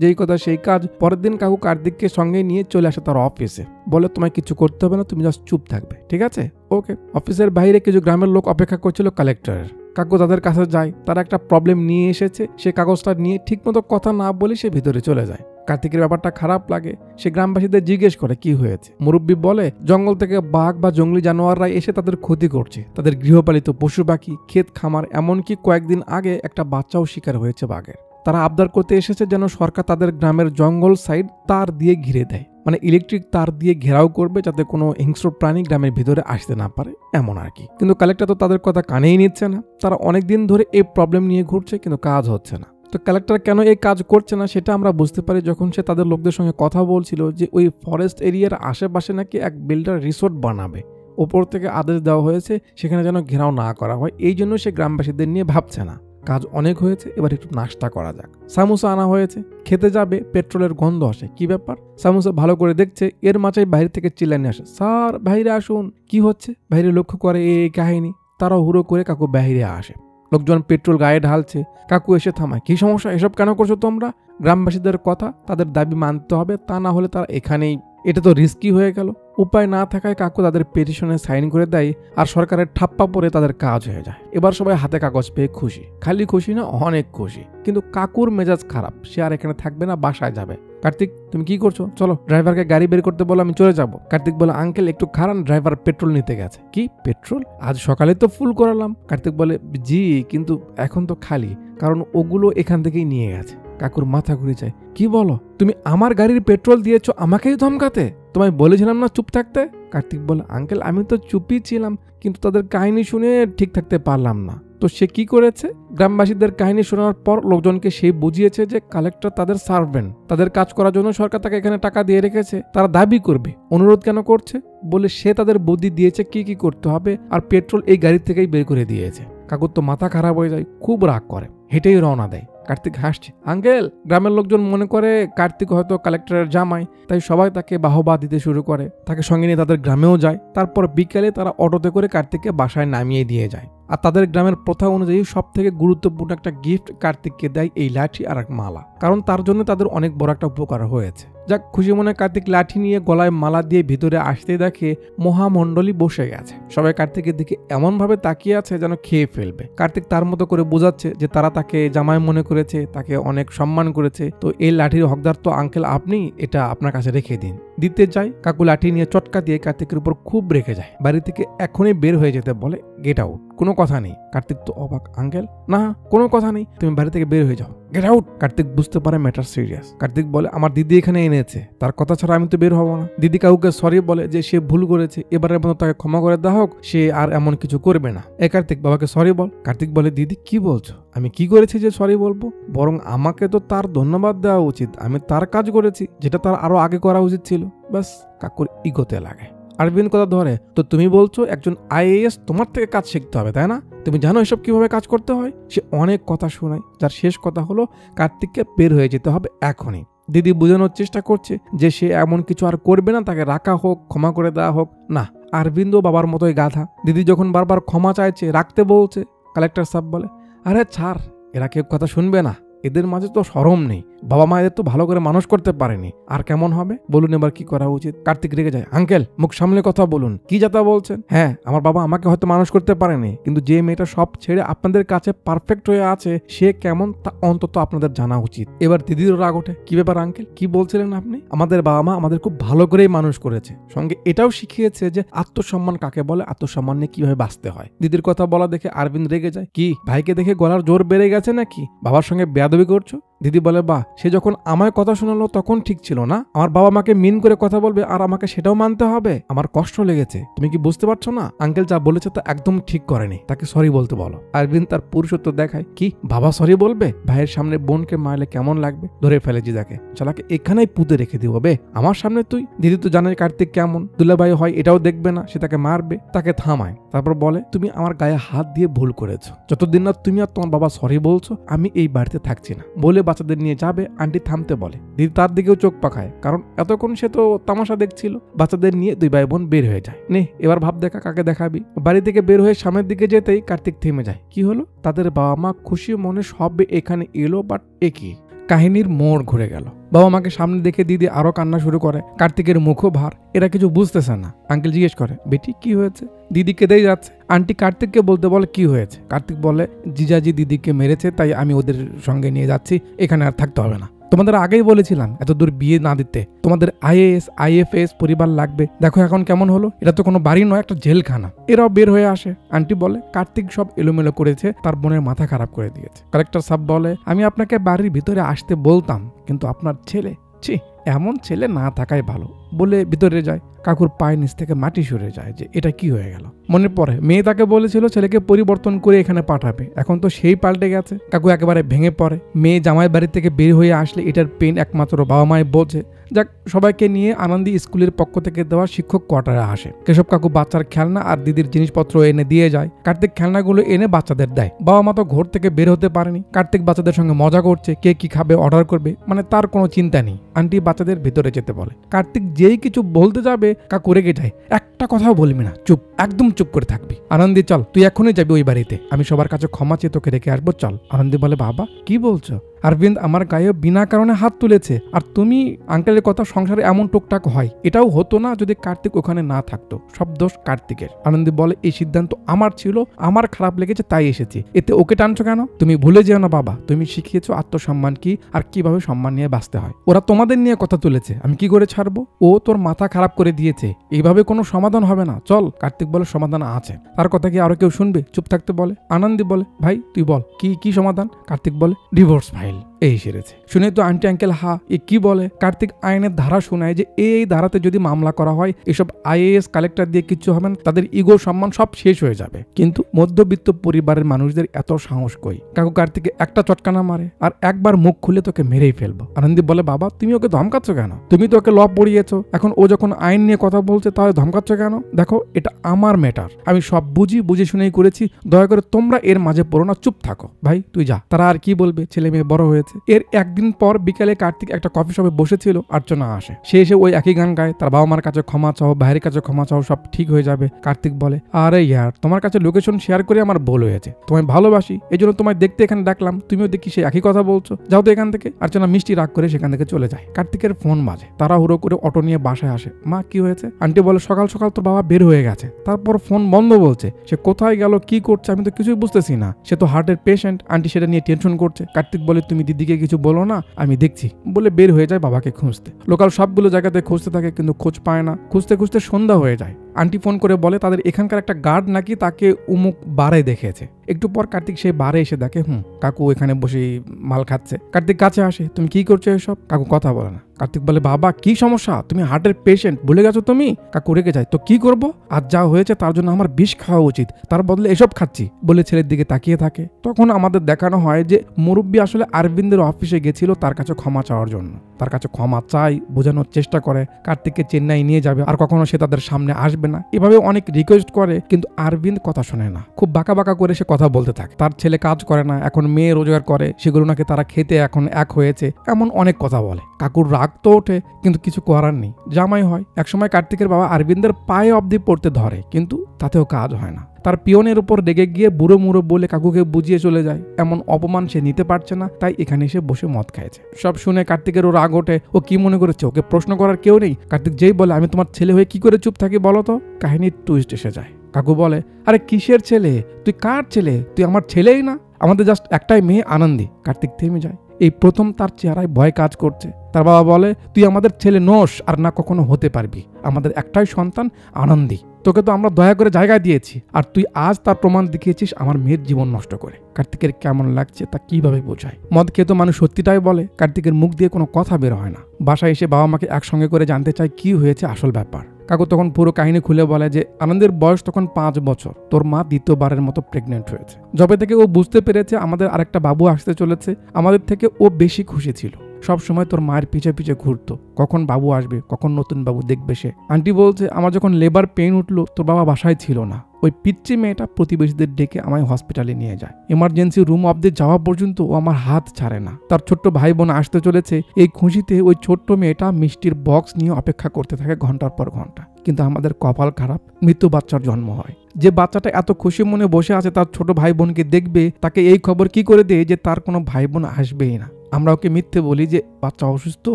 যেই কথা সেই কাজ। পরের দিন কাকু কার্তিককে সঙ্গে নিয়ে চলে আসে তার অফিসে, বলে তোমায় কিছু করতে হবে না, তুমি জাস্ট চুপ থাকবে, ঠিক আছে? ওকে। অফিসের বাইরে কিছু গ্রামের লোক অপেক্ষা করছিল কালেক্টরের। কাকু তাদের কাছে যায়, তারা একটা প্রবলেম নিয়ে এসেছে, সে কাগজটা নিয়ে ঠিকমতো কথা না বলে সে ভিতরে চলে যায়। কার্তিকের ব্যাপারটা খারাপ লাগে, সে গ্রামবাসীদের জিজ্ঞেস করে কি হয়েছে। মুরব্বী বলে জঙ্গল থেকে বাঘ বা জঙ্গলি জানোয়াররা এসে তাদের ক্ষতি করছে, তাদের গৃহপালিত পশু পাখি, ক্ষেত খামার, এমনকি কয়েকদিন আগে একটা বাচ্চাও শিকার হয়েছে বাঘের। তারা আবদার করতে এসেছে যেন সরকার তাদের গ্রামের জঙ্গল সাইড তার দিয়ে ঘিরে দেয়, মানে ইলেকট্রিক তার দিয়ে ঘেরাও করবে, যাতে কোনো হিংস্র প্রাণী গ্রামের ভিতরে আসতে না পারে, এমন আর কি। কিন্তু কালেক্টর তো তাদের কথা কানেই নিচ্ছে না। তারা অনেকদিন ধরে এই প্রবলেম নিয়ে ঘুরছে, কিন্তু কাজ হচ্ছে না। তো কালেক্টর কেন এই কাজ করছে না সেটা আমরা বুঝতে পারি যখন সে তাদের লোকদের সঙ্গে কথা বলছিল যে ওই ফরেস্ট এরিয়ার আশেপাশে নাকি এক বিল্ডার রিসোর্ট বানাবে, ওপর থেকে আদেশ দেওয়া হয়েছে সেখানে যেন ঘেরাও না করা হয়, এই জন্য সে গ্রামবাসীদের নিয়ে ভাবছে না। কাজ অনেক হয়েছে, এবার একটু নাস্তা করা যাক। সামোসা আনা হয়েছে, খেতে যাবে, পেট্রোলের গন্ধ আসে, কি ব্যাপার? সামোসা ভালো করে দেখছে, এর মাঝে বাইরে থেকে চিল্লানি আসে, স্যার বাইরে আসুন। কি হচ্ছে? বাইরে লক্ষ্য করে এই কাহিনী, তারা হুড়ো করে কাকু বাইরে আসে। লোকজন পেট্রোল গায়ে ঢালছে, কাকু এসে থামায়, কি সমস্যা, এসব কেন করছো তোমরা? গ্রামবাসীদের কথা, তাদের দাবি মানতে হবে, তা না হলে তারা এখানেই। এটা তো রিস্কি হয়ে গেল। উপায় না থাকায় কাকু তাদের পিটিশনে সাইন করে দেয়, আর সরকারের ঠাপ্পা পরে তাদের কাজ হয়ে যায়। এবার সবাই হাতে কাগজ পেয়ে খুশি, খালি খুশি না, অনেক খুশি। কিন্তু কাকুর মেজাজ খারাপ, সে আর এখানে থাকবে না, বাসায় যাবে। কার্তিক, তুমি কি করছো? চলো, ড্রাইভারকে গাড়ি বের করতে বলো, আমি চলে যাবো। কার্তিক বলে, আঙ্কেল একটু খারান, ড্রাইভার পেট্রোল নিতে গেছে। কি পেট্রোল? আজ সকালে তো ফুল করালাম। কার্তিক বলে, জি কিন্তু এখন তো খালি, কারণ ওগুলো এখান থেকেই নিয়ে গেছে। কাকুর মাথা ঘুরে যায়, কি বলো? তুমি আমার গাড়ির পেট্রোল দিয়েছো আমাকেই ধমকাতে? তোমায় বলেছিলাম না চুপ থাকতে? কার্তিক বলে, আঙ্কেল আমি তো চুপই ছিলাম, কিন্তু তাদের কাহিনী শুনে ঠিক থাকতে পারলাম না। তো সে কি করেছে? গ্রামবাসীদের কাহিনী শোনার পর লোকজনকে সে বুঝিয়েছে যে কালেক্টর তাদের সার্ভেন্ট, তাদের কাজ করার জন্য সরকার তাকে এখানে টাকা দিয়ে রেখেছে, তারা দাবি করবে, অনুরোধ কেন করছে বলে সে তাদের বুদ্ধি দিয়েছে কি কি করতে হবে, আর পেট্রোল এই গাড়ি থেকেই বের করে দিয়েছে। কাকুর তো মাথা খারাপ হয়ে যায়, খুব রাগ করে, হেঁটেই রওনা দেয়। কার্তিক হাসছে, আঙ্কেল। গ্রামের লোকজন মনে করে কার্তিক হয়তো কালেক্টরের জামাই, তাই সবাই তাকে বাহবা দিতে শুরু করে, তাকে সঙ্গে নিয়ে তাদের গ্রামেও যায়। তারপর বিকেলে তারা অটোতে করে কার্তিককে বাসায় নামিয়ে দিয়ে যায়। আর তাদের গ্রামের প্রথা অনুযায়ী সব থেকে গুরুত্বপূর্ণ একটা গিফট কার্তিককে দেয় এই লাঠি আর এক মালা, কারণ তার জন্য তাদের অনেক বড় একটা উপকার হয়েছে। যাক, খুশি মনে কার্তিক লাঠি নিয়ে গলায় মালা দিয়ে ভিতরে আসতেই দেখে মহামণ্ডলী বসে গেছে। সবাই কার্তিকের দিকে এমন ভাবে তাকিয়ে আছে যেন খেয়ে ফেলবে। কার্তিক তার মতো করে বোঝাচ্ছে যে তারা তাকে জামাই মনে করেছে, তাকে অনেক সম্মান করেছে, তো এই লাঠির হকদার তো আঙ্কেল আপনি, এটা আপনার কাছে রেখে দিন। দিতে যায়, কাকু লাঠি নিয়ে চটকা দিয়ে কার্তিকের উপর খুব রেখে যায়। বাড়ি থেকে এখনই বের হয়ে যেতে বলে, গেট আউট। কোনো কথা নেই। কার্তিক তো অবাক, আঙ্কেল না কোনো কথা নেই, তুমি বাড়ি থেকে বের হয়ে যাও, গেট আউট। কার্তিক বুঝতে পারে ম্যাটার সিরিয়াস। কার্তিক বলে, আমার দিদি এখানে এনেছে, তার কথা ছাড়া আমি তো বের হবো না। দিদি কাকুকে সরি বলে যে সে ভুল করেছে, এবারের মতো তাকে ক্ষমা করে দেওয়া হোক, সে আর এমন কিছু করবে না। কার্তিক বাবাকে সরি বল। কার্তিক বলে, দিদি কি বলছো, আমি কি করেছি যে সরি বলবো? বরং আমাকে তো তার ধন্যবাদ দেওয়া উচিত, আমি তার কাজ করেছি যেটা তার আরো আগে করা উচিত ছিল। ব্যাস, কাকুর ইগোতে লাগে। আরবিন কথা ধরে, তো তুমি বলছো একজন আইএএস তোমার থেকে কাজ শিখতে হবে, তাই না? তুমি জানো এসব কিভাবে কাজ করতে হয়? সে অনেক কথা শোনায়, যার শেষ কথা হলো কার্তিককে বের হয়ে যেতে হবে এখনই। দিদি বোঝানোর চেষ্টা করছে যে সে এমন কিছু আর করবে না, তাকে রাখা হোক, ক্ষমা করে দেওয়া হোক। না, আরবিন্দ বাবার মতোই গাধা। দিদি যখন বারবার ক্ষমা চাইছে, রাখতে বলছে, কালেক্টর সাহেব বলে, আরে ছাড়, এরা কেউ কথা শুনবে না, এদের মাঝে তো শরম নেই, বাবা মা এদের তো ভালো করে মানুষ করতে পারেনি, আর কেমন হবে? বলুন এবার কি করা উচিত? কার্তিক রেগে যায়, আঙ্কেল মুখ সামলে কথা বলুন, কি যাতা বলছেন? হ্যাঁ, আমার বাবা আমাকে হয়তো মানুষ করতে পারেনি, কিন্তু যে মেয়েটা সব ছেড়ে আপনাদের কাছে পারফেক্ট হয়ে আছে, সে কেমন তা অন্তত আপনাদের জানা উচিত। এবার দিদির রাগ ওঠে, কি ব্যাপার আঙ্কেল, কি বলছিলেন আপনি? আমাদের বাবা মা আমাদের খুব ভালো করেই মানুষ করেছে, সঙ্গে এটাও শিখিয়েছে যে আত্মসম্মান কাকে বলে, আত্মসম্মান নিয়ে কিভাবে বাঁচতে হয়। দিদির কথা বলা দেখে আরবিন্দ রেগে যায়, কি ভাইকে দেখে গলার জোর বেড়ে গেছে নাকি? বাবার সঙ্গে বেয়াদবি করছো? দিদি বলে, বাহ, সে যখন আমায় কথা শোনালো তখন ঠিক ছিল না, আমার বাবা মাকে মিন করে কথা বলবে আর আমাকে সেটাও মানতে হবে? আমার কষ্ট লেগেছে, তুমি কি বুঝতে পারছো না? আঙ্কেল যা বলেছে তা একদম ঠিক করেনি, তাকে সরি বলতে বলো। আরবিন তার পুরুষত্ব দেখায়, কি বাবা সরি বলবে? ভাইয়ের সামনে বোনকে মারলে কেমন লাগবে? ধরে ফেলে জিদাকে, চালাকে এখানেই পুঁতে রেখে দিব বে, আমার সামনে তুই? দিদি তো জানে কার্তিক কেমন, দুলাভাই হয় এটাও দেখবে না, সে তাকে মারবে। তাকে থামায়, তারপর বলে, তুমি আমার গায়ে হাত দিয়ে ভুল করেছো, যতদিন না তুমি আর তোমার বাবা সরি বলছো আমি এই বাড়িতে থাকছি না। বলে বাচ্চাদের নিয়ে যাবে, আন্টি থামতে বলে। দিদি তার দিকেও চোখ পাকায়, কারণ এতক্ষণ সে তো তামাশা দেখছিল। বাচ্চাদের নিয়ে দুই ভাই বোন বের হয়ে যায়। নে এবার ভাব দেখা, কাকে দেখাবি? বাড়ি থেকে বের হয়ে সামনের দিকে যেতেই কার্তিক থেমে যায়। কি হলো? তাদের বাবা মা খুশি মনে সবে এখানে এলো, বাট একই কাহিনীর মোড় ঘুরে গেল। বাবা মাকে সামনে দেখে দিদি আরো কান্না শুরু করে। কার্তিকের মুখও ভার, এরা কিছু বুঝতেছে না। আঙ্কেল জিজ্ঞেস করে, বেটি কি হয়েছে? দিদি কেঁদেই যাচ্ছে। আন্টি কার্তিককে বলতে বলে, কি হয়েছে? কার্তিক বলে, জিজাজি দিদিকে মেরেছে, তাই আমি ওদের সঙ্গে নিয়ে যাচ্ছি, এখানে আর থাকতে হবে না। তোমাদের আগেই বলেছিলাম এত দূর বিয়ে না দিতে, তোমাদের আইএএস আইএফএস পরিবার লাগবে, দেখো এখন কেমন হলো, এটা তো কোনো বাড়ি নয়, একটা জেলখানা। এরাও বের হয়ে আসে। আন্টি বলে, কার্তিক সব এলোমেলো করেছে, তার বোনের মাথা খারাপ করে দিয়েছে। কালেক্টর সাহেব বলে, আমি আপনাকে বাড়ির ভিতরে আসতে বলতাম, কিন্তু আপনার ছেলে, ছি, এমন ছেলে না থাকাই ভালো, বলে ভিতরে যায়। কাকুর পায়ের নিচ থেকে মাটি সরে যায় যে এটা কি হয়ে গেল। মনে পড়ে মেয়ে তাকে বলেছিল ছেলেকে পরিবর্তন করে এখানে পাঠাবে, এখন তো সেই পাল্টে গেছে। কাকু একেবারে ভেঙে পড়ে। মেয়ে জামাই বাড়ি থেকে বের হয়ে আসলে এটার পেন একমাত্র বাবা মায় বোঝে। যাক, সবাইকে নিয়ে আনন্দী স্কুলের পক্ষ থেকে দেওয়া শিক্ষক কোয়ার্টারে আসে। কেশব কাকু বাচ্চার খেলনা আর দিদির জিনিসপত্র এনে দিয়ে যায়। কার্তিক খেলনাগুলো এনে বাচ্চাদের দেয়। বাবা মা তো ঘর থেকে বের হতে পারেনি। কার্তিক বাচ্চাদের সঙ্গে মজা করছে, কে কি খাবে অর্ডার করবে, মানে তার কোনো চিন্তা নেই। আন্টি বাচ্চাদের ভিতরে যেতে বলে। কার্তিক যেই কিছু বলতে যাবে কাকু রেগে যায়, একটা কথাও বলবি না, চুপ, একদম চুপ করে থাকবি। আনন্দী, চল তুই এখনই যাবি ওই বাড়িতে, আমি সবার কাছে ক্ষমা চেয়ে তোকে রেখে আসবো, চল। আনন্দী বলে, বাবা কি বলছো? অরবিন্দ আমার গায়ে বিনা কারণে হাত তুলেছে, আর তুমি আঙ্কেলের কথা, সংসারে এমন টুকটাক হয়, এটাও হতো না যদি কার্তিক ওখানে না থাকতো, সব দোষ কার্তিকের। আনন্দী বলে, এই সিদ্ধান্ত আমার ছিল, আমার খারাপ লেগেছে তাই এসেছি, এতে ওকে টানছো কেন? তুমি ভুলে যেও না বাবা, তুমি শিখিয়েছো আত্মসম্মান কি আর কিভাবে সম্মান নিয়ে বাঁচতে হয়। ওরা তোমাদের নিয়ে কথা তুলেছে, আমি কি করে ছাড়বো? ও তোর মাথা খারাপ করে দিয়েছে, এইভাবে কোনো সমাধান হবে না, চল। কার্তিক বলে, সমাধান আছে। তার কথা কি আরো কেউ শুনবে? চুপ থাকতে বলে। আনন্দী বলে, ভাই তুই বল, কি সমাধান? কার্তিক বলে, ডিভোর্স ফাইল। এই সেরেছে। শুনে তো আন্টি আঙ্কেল হা, এ কি বলে? কার্তিক আইনের ধারা শোনায় যে এই ধারাতে যদি মামলা করা হয়, এসব আইএএস কালেক্টর দিয়ে কিছু হবে না, তাদের ইগো সম্মান সব শেষ হয়ে যাবে। কিন্তু মধ্যবিত্ত পরিবারের মানুষদের এত সাহস কই? কাকু কার্তিকে একটা চটকানা মারে, আর একবার মুখ খুলে তোকে মেরেই ফেলবো। আনন্দী বলে, বাবা তুমি ওকে ধমকাচ্ছ কেন? তুমি তো ওকে ল পড়িয়েছো, এখন ও যখন আইন নিয়ে কথা বলছে তাহলে ধমকাচ্ছ কেন? দেখো এটা আমার ম্যাটার, আমি সব বুঝে শুনেই করেছি, দয়া করে তোমরা এর মাঝে পড়ো না, চুপ থাকো। ভাই তুই যা। তারা আর কি বলবে, ছেলে মেয়ে বড় হয়েছে। হয়েছে। এর একদিন পর বিকালে কার্তিক একটা কফি শপে বসেছিল, অর্চনা আসে। সে এসে ওই একই গান গায়, তার বাবা মার কাছে ক্ষমা চাও, ভাইয়ের কাছে ক্ষমা চাও, সব ঠিক হয়ে যাবে। কার্তিক বলে, আরে ইয়ার, তোমার কাছে লোকেশন শেয়ার করে আমার ভুল হয়েছে, তোমায় ভালোবাসি, এই জন্য তোমায় দেখতে এখানে ডাকলাম, তুমিও দেখি সেই একই কথা বলছো, যাও তো এখান থেকে। অর্চনা মিষ্টি রাগ করে সেখান থেকে চলে যায়। কার্তিকের ফোন বাজে, তাড়াহুড়ো করে অটো নিয়ে বাসায় আসে। মা, কি হয়েছে? আন্টি বলে, সকাল সকাল তোর বাবা বের হয়ে গেছে, তারপর ফোন বন্ধ বলছে। সে কোথায় গেল, কি করছে, আমি তো কিছুই বুঝতেছি না। সে তো হার্টের পেশেন্ট, আন্টি সেটা নিয়ে টেনশন করছে। কার্তিক বলে, তুমি দিদিকে কিছু বলো না, আমি দেখছি, বলে বের হয়ে যায় বাবাকে খুঁজতে। লোকাল সবগুলো জায়গাতে খুঁজতে থাকে, কিন্তু খোঁজ পায় না। খুঁজতে খুঁজতে সন্ধ্যা হয়ে যায়। আন্টি ফোন করে বলে তাদের এখানকার একটা গার্ড নাকি তাকে উমুক বারে দেখেছে। একটু পর কার্তিক সেই বারে এসে দেখে কাকু এখানে বসে মাল খাচ্ছে। কার্তিক কাছে আসে, তুমি কি করছো এসব? কাকু কথা বলে না। কার্তিক বলে, বাবা কি সমস্যা, তুমি হার্টের পেশেন্ট ভুলে গেছো তুমি? কাকু রেগে যায়, তো কি করব, আজ যা হয়েছে তার জন্য আমার বিষ খাওয়া উচিত, তার বদলে এসব খাচ্ছি, বলে ছেলের দিকে তাকিয়ে থাকে। তখন আমাদের দেখানো হয় যে মুরব্বী আসলে অরবিন্দের অফিসে গেছিল তার কাছে ক্ষমা চাওয়ার জন্য। তার কাছে ক্ষমা চাই, বোঝানোর চেষ্টা করে কার্তিককে চেন্নাই নিয়ে যাবে, আর কখনো সে তাদের সামনে আসবে না, এভাবে অনেক রিকোয়েস্ট করে, কিন্তু অরবিন্দ কথা শোনে না। খুব বাঁকা বাঁকা করে সে কথা বলতে থাকে। তার ছেলে কাজ করে না, এখন মেয়ে রোজগার করে, সেগুলো নাকি তারা খেতে এখন এক হয়েছে, এমন অনেক কথা বলে। কাকুর রাগ তো ওঠে, কিন্তু কিছু করার নেই, জামাই হয়। একসময় কার্তিকের বাবা অরবিন্দের পায়ে অবধি পড়তে ধরে, কিন্তু তাতেও কাজ হয় না। তার পিয়নের উপর রেগে গিয়ে বুড়ো মুড়ো বলে কাকুকে বুঝিয়ে চলে যায়। এমন অপমান সে নিতে পারছে না, তাই এখানে এসে বসে মদ খাইছে। সব শুনে কার্তিকেরও রাগ ওঠে। ও কি মনে করেছে ওকে প্রশ্ন করার কেউ নেই? কার্তিক যেই বলে, আমি তোমার ছেলে হয়ে কি করে চুপ থাকি বলো তো? কাহিনীর টুইস্ট এসে যায়। কাকু বলে, আরে কিসের ছেলে, তুই কার ছেলে? তুই আমার ছেলেই না, আমাদের জাস্ট একটাই মেয়ে আনন্দী। কার্তিক থেমে যায়। এই প্রথম তার চেহারায় ভয় কাজ করছে। তার বাবা বলে, তুই আমাদের ছেলে নোস, আর না কখনো হতে পারবি। আমাদের একটাই সন্তান আনন্দী, তোকে তো আমরা দয়া করে জায়গা দিয়েছি, আর তুই আজ তার প্রমাণ দেখিয়েছিস আমার মেয়ের জীবন নষ্ট করে। কার্তিকের কেমন লাগছে তা কিভাবে বোঝায়? মদ খেয়ে তো মানুষ সত্যিটাই বলে। কার্তিকের মুখ দিয়ে কোনো কথা বের হয় না। বাসায় এসে বাবা মাকে একসঙ্গে করে জানতে চায় কি হয়েছে আসল ব্যাপার। কাকু তখন পুরো কাহিনী খুলে বলে যে আনন্দের বয়স তখন 5 বছর, তোর মা দ্বিতীয়বারের মতো প্রেগনেন্ট হয়েছে। যবে থেকে ও বুঝতে পেরেছে আমাদের আরেকটা বাবু আসতে চলেছে, আমাদের থেকে ও বেশি খুশি ছিল। সব সময় তোর মায়ের পিছে পিছে ঘুরতো, কখন বাবু আসবে, কখন নতুন বাবু দেখবে সে। আন্টি বলছে, আমার যখন লেবার পেইন উঠলো তোর বাবা বাসায় ছিল না। ওই পিচ্চি মেয়েটা প্রতিবেশীদের ডেকে আমায় হসপিটালে নিয়ে যায়। এমার্জেন্সি রুম অব্দি যাওয়া পর্যন্ত ও আমার হাত ছাড়ে না। তার ছোট্ট ভাই বোন আসতে চলেছে, এই খুশিতে ওই ছোট্ট মেয়েটা মিষ্টির বক্স নিয়ে অপেক্ষা করতে থাকে ঘন্টার পর ঘন্টা। কিন্তু আমাদের কপাল খারাপ, মৃত্যু বাচ্চার জন্ম হয়। যে বাচ্চাটা এত খুশি মনে বসে আছে তার ছোট ভাই বোনকে দেখবে, তাকে এই খবর কি করে দেয় যে তার কোনো ভাই বোন আসবেই না। আমরা ওকে মিথ্যে বলি যে বাচ্চা অসুস্থ,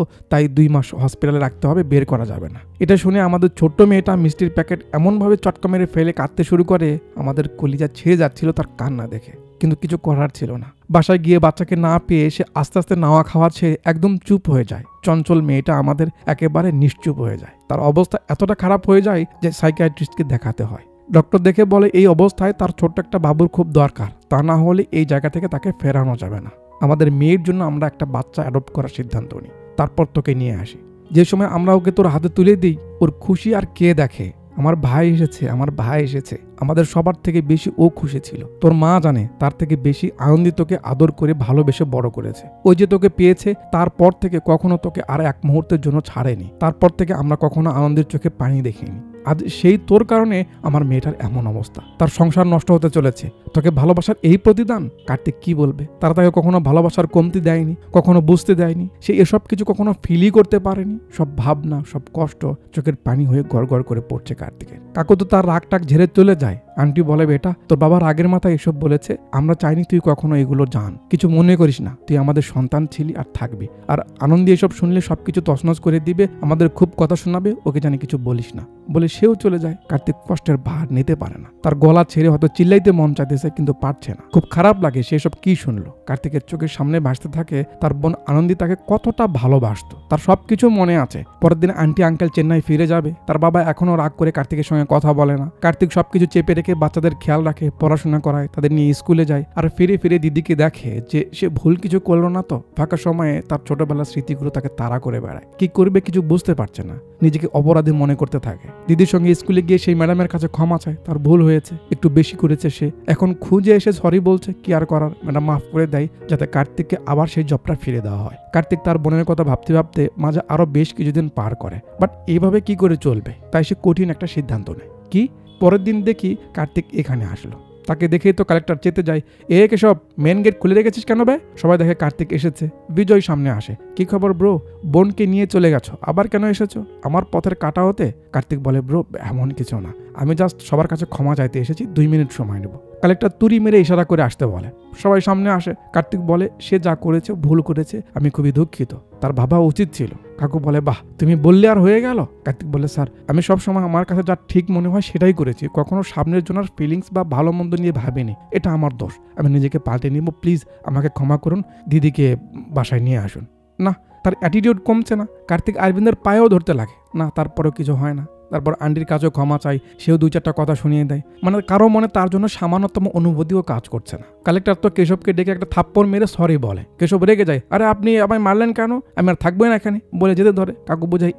তাই 2 মাস হসপিটালে রাখতে হবে, বের করা যাবে না। এটা শুনে আমাদের ছোট্ট মেয়েটা মিষ্টির প্যাকেট এমনভাবে চটকা মেরে ফেলে কাঁদতে শুরু করে, আমাদের কলিজা ছিঁড়ে যাচ্ছিল তার কান্না দেখে, কিন্তু কিছু করার ছিল না। বাসায় গিয়ে বাচ্চাকে না পেয়ে সে আস্তে আস্তে নাওয়া খাওয়া ছেড়ে একদম চুপ হয়ে যায়। চঞ্চল মেয়েটা আমাদের একেবারে নিশ্চুপ হয়ে যায়। তার অবস্থা এতটা খারাপ হয়ে যায় যে সাইকিয়াট্রিস্টকে দেখাতে হয়। ডক্টর দেখে বলে এই অবস্থায় তার ছোট্ট একটা বাবুর খুব দরকার, তা না হলে এই জায়গা থেকে তাকে ফেরানো যাবে না। আমাদের মেয়ের জন্য আমরা একটা বাচ্চা অ্যাডপ্ট করার সিদ্ধান্ত নিই, তারপর তোকে নিয়ে আসি। যে সময় আমরা ওকে তোর হাতে তুলে দিই, ওর খুশি আর কে দেখে। আমার ভাই এসেছে, আমার ভাই এসেছে, আমাদের সবার থেকে বেশি ও খুশি ছিল। তোর মা জানে তার থেকে বেশি আনন্দিত তোকে আদর করে ভালোবেসে বড় করেছে। ওই যে তোকে পেয়েছে তারপর থেকে কখনো তোকে আর এক মুহূর্তের জন্য ছাড়েনি। তারপর থেকে আমরা কখনো আনন্দের চোখে পানি দেখিনি। আজ সেই তোর কারণে আমার মেয়েটার এমন অবস্থা, তার সংসার নষ্ট হতে চলেছে। তোকে ভালোবাসার এই প্রতিদান। কার্তিক কি বলবে? তারা তাকে কখনো ভালোবাসার কমতি দেয়নি, কখনো বুঝতে দেয়নি। সে এসব কিছু কখনো ফিলই করতে পারেনি। সব ভাবনা, সব কষ্ট চোখের পানি হয়ে গড় গড় করে পড়ছে কার্তিকের। কাকু তো তার রাগ টাক ঝেড়ে চলে যায়। আন্টি বলে, বেটা তোর বাবার আগের মাথায় এসব বলেছে, আমরা চাইনি তুই কখনো এগুলো জান, কিছু মনে করিস না, তুই আমাদের সন্তান ছিলি আর থাকবি। আর আনন্দী এসব শুনলে সবকিছু তছনছ করে দিবে, আমাদের খুব কথা শোনাবে, ওকে জানি কিছু বলিস না, বলে সেও চলে যায়। কার্তিক কষ্টের ভার নিতে পারে না, তার গলা ছেড়ে হয়তো চিল্লাইতে মন চাইতেছে, কিন্তু পারছে না। খুব খারাপ লাগে সে সব কি শুনলো। কার্তিকের চোখের সামনে ভাসতে থাকে তার বোন আনন্দী তাকে কতটা ভালোবাসতো, তার সবকিছু মনে আছে। পরের দিন আন্টি আঙ্কেল চেন্নাই ফিরে যাবে। তার বাবা এখনো রাগ করে কার্তিকের সঙ্গে কথা বলে না। কার্তিক সবকিছু চেপে রেখে বাচ্চাদের খেয়াল রাখে, পড়াশোনা করায়, তাদের নিয়ে স্কুলে যায়। আর ফিরে ফিরে দিদিকে দেখে যে সে ভুল কিছু করলো না তো। ফাঁকা সময়ে তার ছোটবেলার স্মৃতিগুলো তাকে তাড়া করে বেড়ায়। কি করবে কিছু বুঝতে পারছে না, নিজেকে অপরাধী মনে করতে থাকে। দিদির সঙ্গে স্কুলে গিয়ে সেই ম্যাডামের কাছে ক্ষমা চায়, তার ভুল হয়েছে, একটু বেশি করেছে সে। এখন খুঁজে এসে সরি বলছে, কি আর করার, ম্যাডাম মাফ করে দেয় যাতে কার্তিককে আবার সেই জবটা ফিরে দেওয়া হয়। কার্তিক তার বোনের কথা ভাবতে ভাবতে মাঝে আরো বেশ কিছুদিন পার করে। বাট এইভাবে কি করে চলবে, তাই সে কঠিন একটা সিদ্ধান্ত নেয়। কি পরের দিন দেখি কার্তিক এখানে আসলো। তাকে দেখেই তো কালেক্টর চেতে যায়, কেশব মেন গেট খুলে রেখেছিস কেন বে? সবাই দেখে কার্তিক এসেছে। বিজয় সামনে আসে, কি খবর ব্রো? বোনকে নিয়ে চলে গেছো, আবার কেন এসেছো? আমার পথের কাটা হতে? কার্তিক বলে, ব্রো এমন কিছু না, আমি জাস্ট সবার কাছে ক্ষমা চাইতে এসেছি, 2 মিনিট সময় নেব। কালেক্টর তুড়ি মেরে ইশারা করে আসতে বলে। সবাই সামনে আসে। কার্তিক বলে, সে যা করেছে ভুল করেছে, আমি খুবই দুঃখিত, তার ভাবা উচিত ছিল। কাকু বলে, বাহ, তুমি বললে আর হয়ে গেল? কার্তিক বলে, স্যার আমি সবসময় আমার কাছে যা ঠিক মনে হয় সেটাই করেছি, কখনো সামনের জনের ফিলিংস বা ভালো মন্দ নিয়ে ভাবিনি, এটা আমার দোষ, আমি নিজেকে পাল্টে নিব, প্লিজ আমাকে ক্ষমা করুন, দিদিকে বাসায় নিয়ে আসুন। না, তার অ্যাটিটিউড কমছে না। কার্তিক অরবিন্দের পায়েও ধরতে লাগে, না তারপরেও কিছু হয় না। তারপর আন্টির কাছেও ক্ষমা চাই, সেও 2-4টা কথা শুনিয়ে দেয়, মানে কারো মনে তার জন্য সামান্যতম অনুভূতিও কাজ করছে না। কালেক্টর তো কেশবকে ডেকে একটা থাপ্পড় মেরে সরি বলে। কেশব রেগে যায়, আরে আপনি আমায় মারলেন কেন, আমি আর থাকবোই না এখানে, বলে যেতে ধরে। কাকু বোঝায়,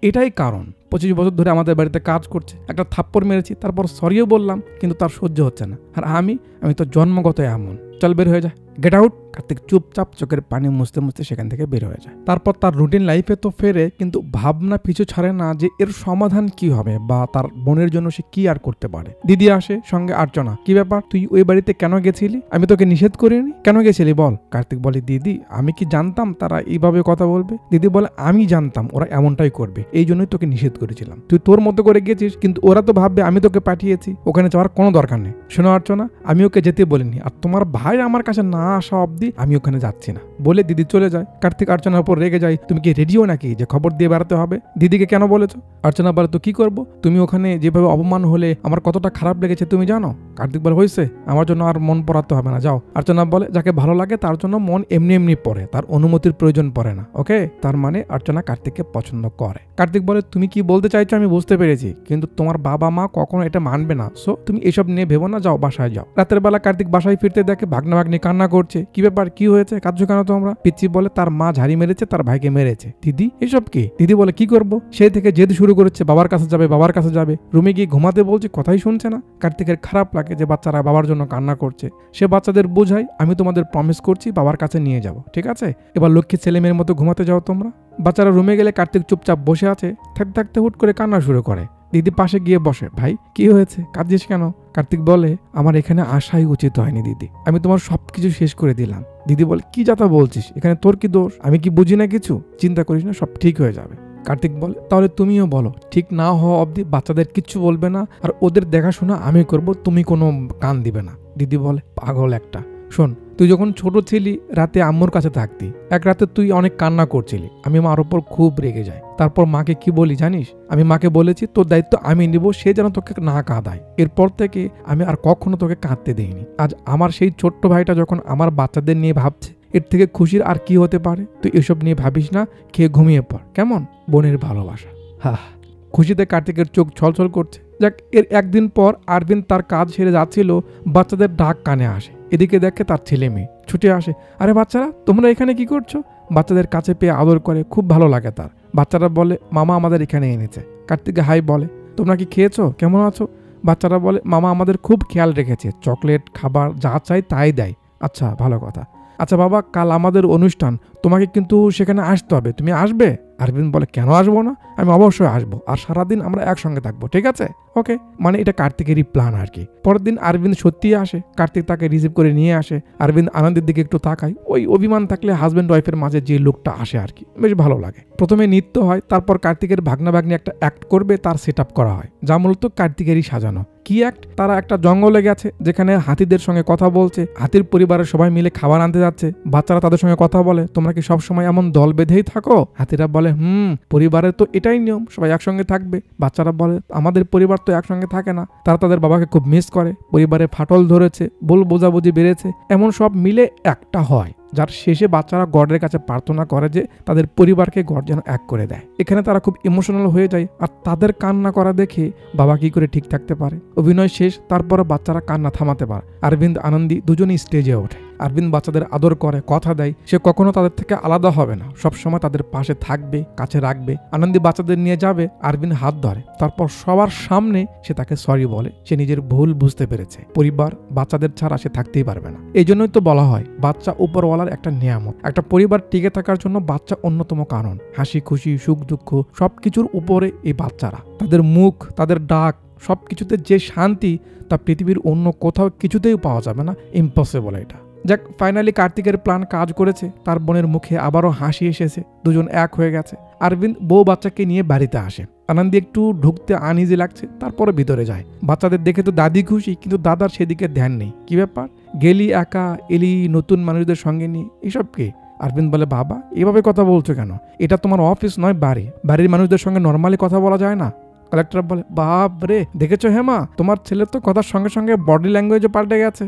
এটাই কারণ, 25 বছর ধরে আমাদের বাড়িতে কাজ করছে, একটা থাপ্পড় মেরেছি, তারপর সরিও বললাম, কিন্তু তার সহ্য হচ্ছে না। আর আমি তো জন্মগত এমন, চল বের হয়ে যায়, গেট আউট। কার্তিক চুপচাপ চোখের পানি মুছতে মুছতে সেখান থেকে বের হয়ে যায়। তারপর তার রুটিন লাইফে তো ফেরে, কিন্তু ভাবনা পিছু ছাড়ে না যে এর সমাধান কি হবে বা তার বোনের জন্য সে কি আর করতে পারে। দিদি আসে, সঙ্গে আর্চনা। কি ব্যাপার, তুই ওই বাড়িতে কেন গেছিলি? আমি তোকে নিষেধ করিনি, কেন গেছিলি বল? কার্তিক বলে, দিদি আমি কি জানতাম তারা এইভাবে কথা বলবে? দিদি বলে, আমি জানতাম ওরা এমনটাই করবে, এই জন্যই তোকে নিষেধ করেছিলাম। তুই তোর মতো করে গেছিস, কিন্তু ওরা তো ভাববে আমি তোকে পাঠিয়েছি, ওখানে যাওয়ার কোনো দরকার নেই। শোনো আর্চনা, আমি ওকে যেতে বলিনি, আর তোমার ভাই আমার কাছে না আসা অব্দি আমি ওখানে যাচ্ছি না, বলে দিদি চলে যায়। কার্তিক আর্চনার উপর রেগে যায়, তুমি কি রেডিও নাকি যে খবর দিয়ে বেড়াতে হবে? দিদিকে কেন বলেছো? আর্চনা বলে, তো কি করবো, তুমি ওখানে যেভাবে অপমান হলে আমার কতটা খারাপ লেগেছে তুমি জানো? কার্তিক বলে, হয়েছে, আমার জন্য আর মন পড়াতে হবে না, যাও। আর্চনা বলে, যাকে ভালো লাগে তার জন্য মন এমনি এমনি পড়ে, তার অনুমতির প্রয়োজন পড়ে না, ওকে? তার মানে আর্চনা কার্তিককে পছন্দ করে। কার্তিক বলে, তুমি কি বলতে চাইছো আমি বুঝতে পেরেছি, কিন্তু তোমার বাবা মা কখনো এটা মানবে না, সো তুমি এসব নিয়ে ভেবো না, যাও বাসায় যাও। রাতের বেলা কার্তিক বাসায় ফিরতে দেখে ভাগনা ভাগ্নি কান্না করছে। কি ব্যাপার, কি হয়েছে, কাঁদছো কেন তোমরা? পিচ্চি বলে, তার মা ঝাড়ি মেরেছে, তার ভাইকে মেরেছে। দিদি এসব কি? দিদি বলে, কি করবো, সেই থেকে জেদ শুরু করেছে, বাবার কাছে যাবে বাবার কাছে যাবে, রুমে গিয়ে ঘুমাতে বলছে, কথাই শুনছে না। কার্তিকের খারাপ লাগে যে বাচ্চারা বাবার জন্য কান্না করছে। সে বাচ্চাদের বোঝায়, আমি তোমাদের প্রমিস করছি বাবার কাছে নিয়ে যাব, ঠিক আছে? এবার লক্ষ্মী ছেলে মেয়ের মতো ঘুমাতে যাও তোমরা। বাচ্চারা রুমে গেলে কার্তিক চুপচাপ বসে আছে, থাকতে থাকতে হুট করে কান্না শুরু করে। দিদি পাশে গিয়ে বসে, ভাই কি হয়েছে, কাঁদছিস কেন? কার্তিক বলে, আমার এখানে আসাই উচিত হয়নি দিদি, আমি তোমার সবকিছু শেষ করে দিলাম। দিদি বলে, কি যাতা বলছিস, এখানে তোর কি দোষ, আমি কি বুঝি না কিছু? চিন্তা করিস না, সব ঠিক হয়ে যাবে। কার্তিক বলে, তাহলে তুমিও বলো, ঠিক না হওয়া অবধি বাচ্চাদের কিচ্ছু বলবে না, আর ওদের দেখাশোনা আমি করব, তুমি কোনো কান দিবে না। দিদি বলে, পাগল একটা, শোন, তুই যখন ছোট ছিলি রাতে আম্মুর কাছে থাকতি, এক রাতে তুই অনেক কান্না করছিলি, আমি মার ওপর খুব রেগে যাই, তারপর মাকে কি বলি জানিস? আমি মাকে বলেছি তোর দায়িত্ব আমি নিব, সে যেন তোকে না কাঁদায়। এরপর থেকে আমি আর কখনো তোকে কাঁদতে দেইনি। আজ আমার সেই ছোট্ট ভাইটা যখন আমার বাচ্চাদের নিয়ে ভাবছে, এর থেকে খুশির আর কি হতে পারে? তুই এসব নিয়ে ভাবিস না, খেয়ে ঘুমিয়ে পড়, কেমন? বোনের ভালোবাসা। খুশিতে কার্তিকের চোখ ছলছল করছে। যাক, এর একদিন পর আরবিন তার কাজ সেরে যাচ্ছিল, বাচ্চাদের ডাক কানে আসে। এদিকে দেখে তার ছেলে মেয়ে ছুটে আসে, আরে বাচ্চারা তোমরা এখানে কি করছো? বাচ্চাদের কাছে পেয়ে আদর করে, খুব ভালো লাগে তার। বাচ্চারা বলে, মামা আমাদের এখানে এনেছে। কার্তিকে হাই বলে, তোমরা কি খেয়েছো, কেমন আছো? বাচ্চারা বলে, মামা আমাদের খুব খেয়াল রেখেছে, চকলেট খাবার যা চাই তাই দেয়। আচ্ছা, ভালো কথা। আচ্ছা বাবা, কাল আমাদের অনুষ্ঠান, তোমাকে কিন্তু সেখানে আসতে হবে, তুমি আসবে? আরবিন বলে, কেন আসবো না, আমি অবশ্যই আসবো, আর সারাদিন আমরা একসঙ্গে থাকবো, ঠিক আছে? ওকে, মানে এটা কার্তিকেরই প্ল্যান আর কি। পরের দিন আরবিন্দ সত্যিই আসে, কার্তিক তাকে রিসিভ করে নিয়ে আসে। আরবিন্দ আনন্দের দিকে একটু তাকায়, ওই অভিমান থাকলে হাজব্যান্ড ওয়াইফের মাঝে যে লোকটা আসে আর কি, বেশ ভালো লাগে। প্রথমে নৃত্য হয়, তারপর কার্তিকের ভাগনা ভাগ্নি একটা অ্যাক্ট করবে, তার সেট আপ করা হয়, যা মূলত কার্তিকেরই সাজানো। কি অ্যাক্ট? তারা একটা জঙ্গলে গেছে, যেখানে হাতিদের সঙ্গে কথা বলছে, হাতির পরিবারের সবাই মিলে খাবার আনতে যাচ্ছে। বাচ্চারা তাদের সঙ্গে কথা বলে, তোমরা কি সবসময় এমন দল বেঁধেই থাকো? হাতিরা বলে, পরিবারের তো এটাই নিয়ম, সবাই একসঙ্গে থাকবে। বাচ্চারা বলে, আমাদের পরিবার তো একসঙ্গে থাকে না। তারা তাদের বাবাকে খুব মিস করে, পরিবারে ফাটল ধরেছে, ভুল বোঝাবুঝি বেড়েছে, এমন সব মিলে একটা হয়, যার শেষে বাচ্চারা গডের কাছে প্রার্থনা করে যে তাদের পরিবারকে গড যেন এক করে দেয়। এখানে তারা খুব ইমোশনাল হয়ে যায়, আর তাদের কান্না করা দেখে বাবা কি করে ঠিক থাকতে পারে। অভিনয় শেষ, তারপরে বাচ্চারা কান্না থামাতে পারে। অরবিন্দ আনন্দী দুজনেই স্টেজে ওঠে। অরবিন্দ বাচ্চাদের আদর করে, কথা দেয় সে কখনো তাদের থেকে আলাদা হবে না, সবসময় তাদের পাশে থাকবে, কাছে রাখবে। আনন্দী বাচ্চাদের নিয়ে যাবে, অরবিন্দ হাত ধরে, তারপর সবার সামনে সে তাকে সরি বলে, সে নিজের ভুল বুঝতে পেরেছে। পরিবার বাচ্চাদের ছাড়া সে থাকতেই পারবে না। এই জন্যই তো বলা হয় বাচ্চা উপরওয়ালার একটা নিয়ামত। একটা পরিবার টিকে থাকার জন্য বাচ্চা অন্যতম কারণ। হাসি খুশি সুখ দুঃখ সবকিছুর উপরে এই বাচ্চারা, তাদের মুখ, তাদের ডাক সব কিছুতে যে শান্তি তা পৃথিবীর অন্য কোথাও কিছুতেই পাওয়া যাবে না, ইম্পসিবল এটা। যাক, ফাইনালি কার্তিকের প্ল্যান কাজ করেছে। তার বোনের মুখে আবারও হাসি এসেছে, দুজন এক হয়ে গেছে। অরবিন্দ বউ বাচ্চাকে নিয়ে বাড়িতে আসে। আনন্দী একটু ঢুকতে আনইজি লাগছে, তারপরে ভিতরে যায়। বাচ্চাদের দেখে তো দাদি খুশি, কিন্তু দাদার সেদিকে ধ্যান নেই। কি ব্যাপার, গেলি একা, এলি নতুন মানুষদের সঙ্গে নিয়ে, এসব কি? অরবিন্দ বলে, বাবা এভাবে কথা বলছো কেন? এটা তোমার অফিস নয় বাড়ি। বাড়ির মানুষদের সঙ্গে নর্মালি কথা বলা যায় না? কালেক্টর বলে, বাপ রে, দেখেছো হেমা, তোমার ছেলে তো কথার সঙ্গে সঙ্গে বডি ল্যাঙ্গুয়েজও পাল্টে গেছে।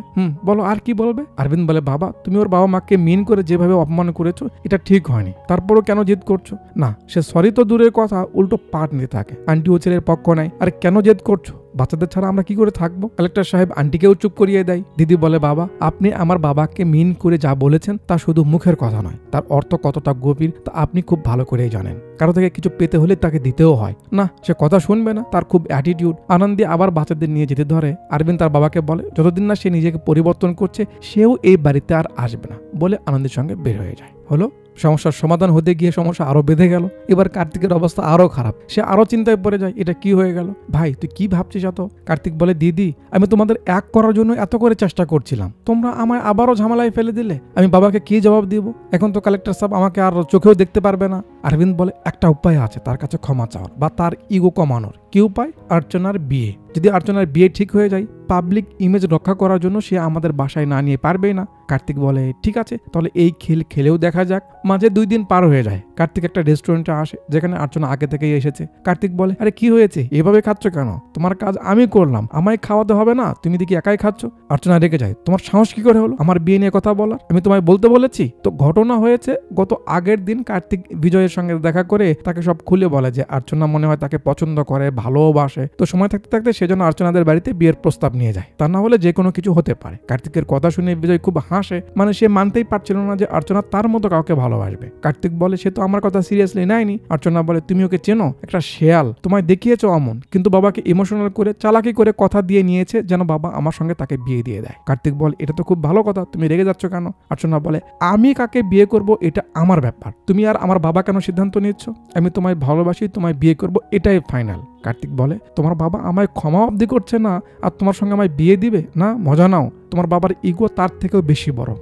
বলো আর কি বলবে? অরবিন্দ বলে, বাবা তুমি ওর বাবা মাকে মিন করে যেভাবে অপমান করেছো এটা ঠিক হয়নি। তারপরও কেন জেদ করছো? না, সে সরি তো দূরের কথা, উল্টো পাট নিতে থাকে। আন্টি ও ছেলের পক্ষ নাই। আর কেন জেদ করছো? বাচ্চাদের ছাড়া আমরা কি করে থাকবো? কালেক্টর সাহেব আন্টিকেও চুপ করিয়ে দেয়। দিদি বলে, বাবা আপনি আমার বাবাকে মিন করে যা বলেছেন তা শুধু মুখের কথা নয়, তার অর্থ কতটা গভীর তা আপনি খুব ভালো করেই জানেন। কারো থেকে কিছু পেতে হলে তাকে দিতেও হয়। না, সে কথা শুনবে না, তার খুব অ্যাটিটিউড। আনন্দী আবার বাচ্চাদের নিয়ে যেতে ধরে। অরবিন্দ তার বাবাকে বলে, যতদিন না সে নিজেকে পরিবর্তন করছে সেও এই বাড়িতে আর আসবে না বলে আনন্দের সঙ্গে বের হয়ে যায়। হলো, সমস্যার সমাধান হতে গিয়ে সমস্যা আরো বেঁধে গেল। এবার কার্তিকের অবস্থা আরো খারাপ, সে আরো চিন্তায় পড়ে যায়। এটা কি হয়ে গেল? ভাই তুই কি ভাবছিস এত? কার্তিক বলে, দিদি আমি তোমাদের এক করার জন্য এত করে চেষ্টা করছিলাম, তোমরা আমায় আবারও ঝামেলায় ফেলে দিলে। আমি বাবাকে কি জবাব দিব? এখন তো কালেক্টর সাহেব আমাকে আর চোখেও দেখতে পারবে না। অরবিন্দ বলে, একটা উপায় আছে তার কাছে ক্ষমা চাওয়ার বা তার ইগো কমানোর। কি উপায়? অর্চনার বিয়ে। যদি অর্চনার বিয়ে ঠিক হয়ে যায়, পাবলিক ইমেজ রক্ষা করার জন্য সে আমাদের বাসায় না নিয়ে পারবেই না। কার্তিক বলে, ঠিক আছে তাহলে এই খেল খেলেও দেখা যাক। মাঝে 2 দিন পার হয়ে যায়। কার্তিক একটা রেস্টুরেন্টে আসে যেখানে অর্চনা আগে থেকেই এসেছে। কার্তিক বলে, আরে কি হয়েছে, এভাবে খাচ্ছ কেন? তোমার কাজ আমি করলাম, আমায় খাওয়াতে হবে না? তুমি দেখি একাই খাচ্ছ। অর্চনা রেগে যায়, তোমার সাহস কি করে হলো আমার বিয়ে নিয়ে কথা বলার? আমি তোমায় বলতে বলেছি? তো ঘটনা হয়েছে, গত আগের দিন কার্তিক বিজয়ের সঙ্গে দেখা করে তাকে সব খুলে বলে যে অর্চনা মনে হয় তাকে পছন্দ করে, ভালোবাসে। তো সময় থাকতে থাকতে সেজন্য অর্চনাদের বাড়িতে বিয়ের প্রস্তাব নিয়ে যায়। তা না হলে যে কোনো কিছু হতে পারে। কার্তিকের কথা শুনে বিজয় খুব হাসে, মানে সে মানতেই পারছিল না যে অর্চনা তার মতো কাউকে ভালোবাসবে। কার্তিক বলে, সে তো আমার কথা সিরিয়াসলি নেয়নি। অর্চনা বলে, তুমি ওকে চেনো? একটা শেয়াল, তোমায় দেখিয়েছো অমন, কিন্তু বাবাকে ইমোশনাল করে চালাকি করে কথা দিয়ে নিয়েছে যেন বাবা আমার সঙ্গে তাকে বিয়ে দিয়ে দেয়। কার্তিক বলে, এটা তো খুব ভালো কথা, তুমি রেগে যাচ্ছ কেন? অর্চনা বলে, আমি কাকে বিয়ে করব এটা আমার ব্যাপার, তুমি আর আমার বাবা কেন সিদ্ধান্ত নিচ্ছ? আমি তোমায় ভালোবাসি, তোমায় বিয়ে করব, এটাই ফাইনাল। কার্তিক বলে, তোমার বাবা আমায় ক্ষমা অবধি করছে না আর তোমার সঙ্গে আমায় বিয়ে দিবে না? মজা নাও, তোমার বাবার ইগো তার থেকেও বেশি বড়।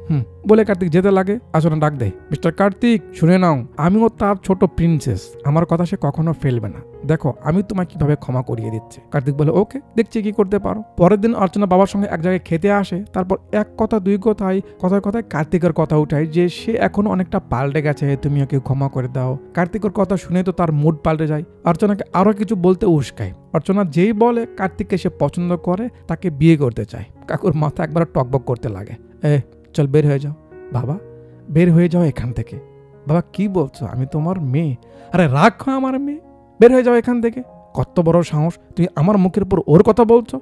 বলে কার্তিক যেতে লাগে। আচরণ ডাক দেয়, মিস্টার কার্তিক শুনে নাও, আমিও তার ছোট প্রিন্সেস, আমার কথা সে কখনো ফেলবে না। দেখো আমি তোমায় কিভাবে ক্ষমা করিয়ে দিচ্ছি। কার্তিক বলে, ওকে, দেখছি কি করতে পারো। পরের দিন অর্চনা বাবার সঙ্গে এক জায়গায় খেতে আসে। তারপর এক কথা দুই কথায় কথায় কার্তিকের কথা উঠায় যে সে এখন অনেকটা পাল্টে গেছে, তুমি ওকে ক্ষমা করে দাও। কার্তিকের কথা শুনে তো তার মুড পাল্টে যায়। অর্চনাকে আরো কিছু বলতে উস্কায়। অর্চনা যেই বলে কার্তিককে সে পছন্দ করে, তাকে বিয়ে করতে চায়, কাকুর মাথা একবার টকবক করতে লাগে। চল বের হয়ে যাও বাবা, বের হয়ে যাও এখান থেকে। বাবা কি বলছো, আমি তোমার মেয়ে। আরে রাখো আমার মেয়ে, বের হয়ে যাও এখান থেকে। কত বড় সাহস, তুই আমার মুখের উপর ওর কথা বলছো?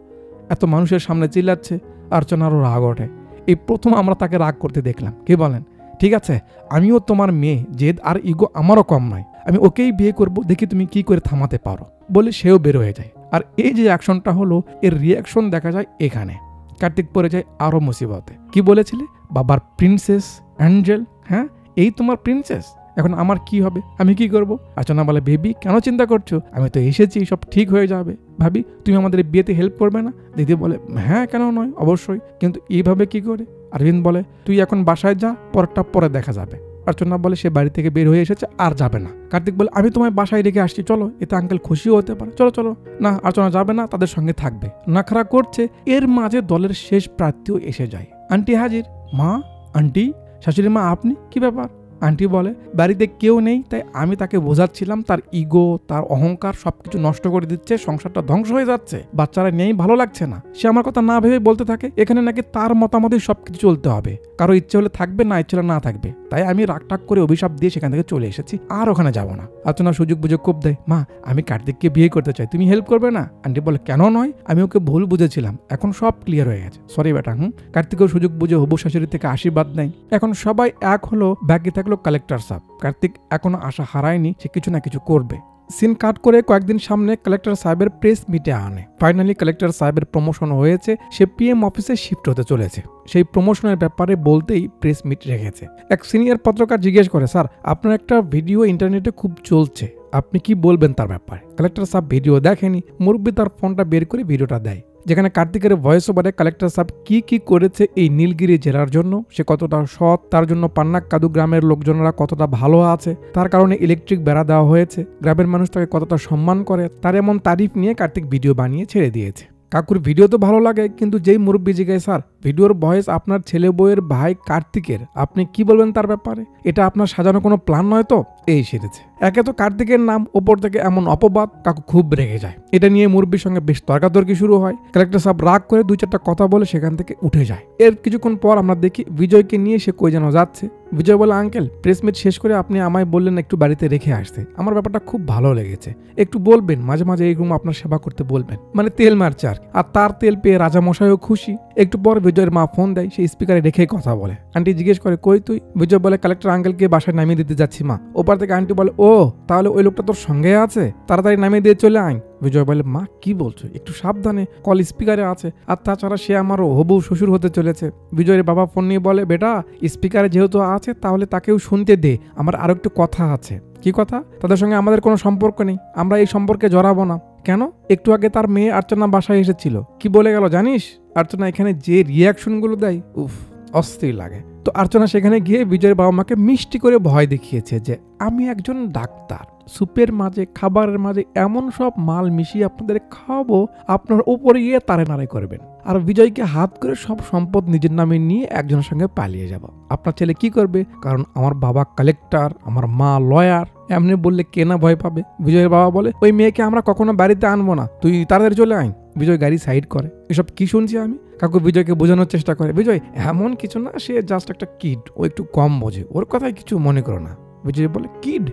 এত মানুষের সামনে চিল্লাচ্ছে। অর্চনারও রাগ ওঠে। এই প্রথম আমরা তাকে রাগ করতে দেখলাম। কি বলেন? ঠিক আছে, আমিও তোমার মেয়ে, জেদ আর ইগো আমারও কম নয়, আমি ওকেই বিয়ে করব, দেখি তুমি কি করে থামাতে পারো। বলে সেও বের হয়ে যায়। আর এই যে অ্যাকশনটা হলো, এর রিয়াকশন দেখা যায় এখানে। কার্তিক পড়ে যায় আরো মুসিবতে। কি বলেছিলে? বাবার প্রিন্সেস অ্যাঞ্জেল? হ্যাঁ, এই তোমার প্রিন্সেস, এখন আমার কি হবে? আমি কি করব? অর্চনা বলে, বেবি কেন চিন্তা করছো, আমি তো এসেছি, সব ঠিক হয়ে যাবে। ভাবি তুমি আমাদের বিয়েতে হেল্প করবে না? দিদি বলে, হ্যাঁ কেন নয়, অবশ্যই, কিন্তু এইভাবে কি করে? অরবিন্দ বলে, তুই এখন বাসায় যা, পরটা পরে দেখা যাবে। অর্চনা বলে সে বাড়ি থেকে বের হয়ে এসেছে, আর যাবে না। কার্তিক বলে, আমি তোমায় বাসায় রেখে আসছি, চলো, এতে আঙ্কেল খুশিও হতে পারে, চলো চলো। না, অর্চনা যাবে না, তাদের সঙ্গে থাকবে। নাখরা করছে। এর মাঝে দলের শেষ প্রার্থীও এসে যায়। আন্টি হাজির। মা, আন্টি, শাশুড়ি মা আপনি, কি ব্যাপার? আন্টি বলে, বাড়িতে কেউ নেই, তাই আমি তাকে বোঝাচ্ছিলাম তার ইগো, তার অহংকার সবকিছু নষ্ট করে দিচ্ছে, সংসারটা ধ্বংস হয়ে যাচ্ছে, বাচ্চারা নেই, ভালো লাগছে না। সে আমার কথা না ভেবে বলতে থাকে এখানে নাকি তার মতামতে সবকিছু চলতে হবে, কারো ইচ্ছে হলে থাকবে, না ইচ্ছে হলে না থাকবে। তাই আমি রাগটাগ করে অভিশাপ দিয়ে সেখান থেকে চলে এসেছি, আর ওখানে যাবো না। অর্চনা সুযোগ বুঝে কোপ দেয়, মা আমি কার্তিককে বিয়ে করতে চাই, তুমি হেল্প করবে না? আন্টি বলে, কেন নয়, আমি ওকে ভুল বুঝেছিলাম, এখন সব ক্লিয়ার হয়ে গেছে, সরি বেটা। কার্তিকের সুযোগ বুঝে হবু শাশুড়ি থেকে আশীর্বাদ নেই। এখন সবাই এক হলো, বাকি থাকলো কালেক্টর সাহেব। কার্তিক এখনো আশা হারায়নি, সে কিছু না কিছু করবে। সিন কাট করে কয়েকদিন সামনে কালেক্টর সাহেবের প্রেস মিটে আনে। ফাইনালি কালেক্টর সাহেবের প্রমোশন হয়েছে, সে পিএম অফিসে শিফট হতে চলেছে। সেই প্রমোশনের ব্যাপারে বলতেই প্রেস মিট রেখেছে। এক সিনিয়র পত্রকার জিজ্ঞেস করে, স্যার আপনার একটা ভিডিও ইন্টারনেটে খুব চলছে, আপনি কি বলবেন তার ব্যাপারে? কালেক্টর সাহেব ভিডিও দেখেনি, মুরব্বী তার ফোনটা বের করে ভিডিওটা দেয়, যেখানে কার্তিকের ভয়েস ওভারে কালেক্টর সাহেব কি করেছে এই নীলগিরি জেলার জন্য, সে কতটা সৎ, তার জন্য পান্নাকাদু গ্রামের লোকজনরা কতটা ভালো আছে, তার কারণে ইলেকট্রিক বেড়া দেওয়া হয়েছে, গ্রামের মানুষ তাকে কতটা সম্মান করে, তার এমন তারিফ নিয়ে কার্তিক ভিডিও বানিয়ে ছেড়ে দিয়েছে। কাকুর ভিডিও তো ভালো লাগে, কিন্তু যেই মুরব্বী জিজ্ঞাসা, স্যার ভিডিওর ভয়েস আপনার ছেলে বউয়ের ভাই কার্তিকের, আপনি কি বলবেন তার ব্যাপারে? এটা আপনার সাজানো কোনো প্ল্যান নয় তো? এই সেরেছে। একে তো কার্তিকের নাম, ওপর থেকে এমন অপবাদ, কাকু খুব রেগে যায়। এটা নিয়ে মুরব্বীর সঙ্গে বেশ তর্কাতর্কি শুরু হয়। কালেক্টর সাহেব রাগ করে 2-4টা কথা বলে সেখান থেকে উঠে যায়। এর কিছুক্ষণ পর আমরা দেখি বিজয়কে নিয়ে সে কই যেন যাচ্ছে। বিজয় বলে, আঙ্কেল প্রেস মিট শেষ করে আপনি আমায় বললেন একটু বাড়িতে রেখে আসতে, আমার ব্যাপারটা খুব ভালো লেগেছে, একটু বলবেন মাঝে মাঝে এই রুম আপনার সেবা করতে বলবেন, মানে তেল মারছে আর তার তেল পেয়ে রাজামশাইও খুশি। একটু পর বিজয়ের মা ফোন দেয়, সেই স্পিকারে রেখে কথা বলে। আন্টি জিজ্ঞেস করে, কই তুই? বিজয় বলে, কালেক্টর আঙ্কেলকে বাসায় নামিয়ে দিতে যাচ্ছি মা। ওপার থেকে আন্টি বলে, ও তাহলে ওই লোকটা তোর সঙ্গে আছে, তাড়াতাড়ি নামিয়ে দিয়ে চলে আয়। বিজয় বলে, মা কি বলছো, একটু সাবধানে, কল স্পিকারে আছে, আর তাছাড়া সে আমারও হবু শ্বশুর হতে চলেছে। বিজয়ের বাবা ফোন নিয়ে বলে, বেটা স্পিকারে যেহেতু আছে তাহলে তাকেও শুনতে দে, আমার আরো একটু কথা আছে। কি কথা? তাদের সঙ্গে আমাদের কোনো সম্পর্ক নেই, আমরা এই সম্পর্কে জড়াবো না। কেন? একটু আগে তার মেয়ে অর্চনা বাসায় এসেছিল, কি বলে গেল জানিস? অর্চনা এখানে যে রিয়াকশনগুলো দেয়, উফ অস্থির লাগে। তো অর্চনা সেখানে গিয়ে বিজয়ের বাবা মাকে মিষ্টি করে ভয় দেখিয়েছে যে আমি একজন ডাক্তার, সুপের মাঝে খাবারের মাঝে এমন সব মাল মিশিয়ে আপনাদের খাওয়াবো, আপনার উপরে গিয়ে তারে নাড়াই করবেন, আর বিজয়কে হাত করে সব সম্পদ নিজের নামে নিয়ে একজনের সঙ্গে পালিয়ে যাব। আপনার ছেলে কি করবে? কারণ আমার বাবা কালেক্টর, আমার মা লয়ার, এমনি বললে কে না ভয় পাবে। বিজয়ের বাবা বলে, ওই মেয়েকে আমরা কখনো বাড়িতে আনবো না, তুই তাড়াতাড়ি চলে আয়। বিজয় গাড়ি সাইড করে। এসব কি শুনছি আমি? কাকু বিজয়কে বোঝানোর চেষ্টা করে, বিজয় এমন কিছু না, সে জাস্ট একটা কিড, ও একটু কম বোঝে, ওর কথায় কিছু মনে করো না। বিজয় বলে, কিড?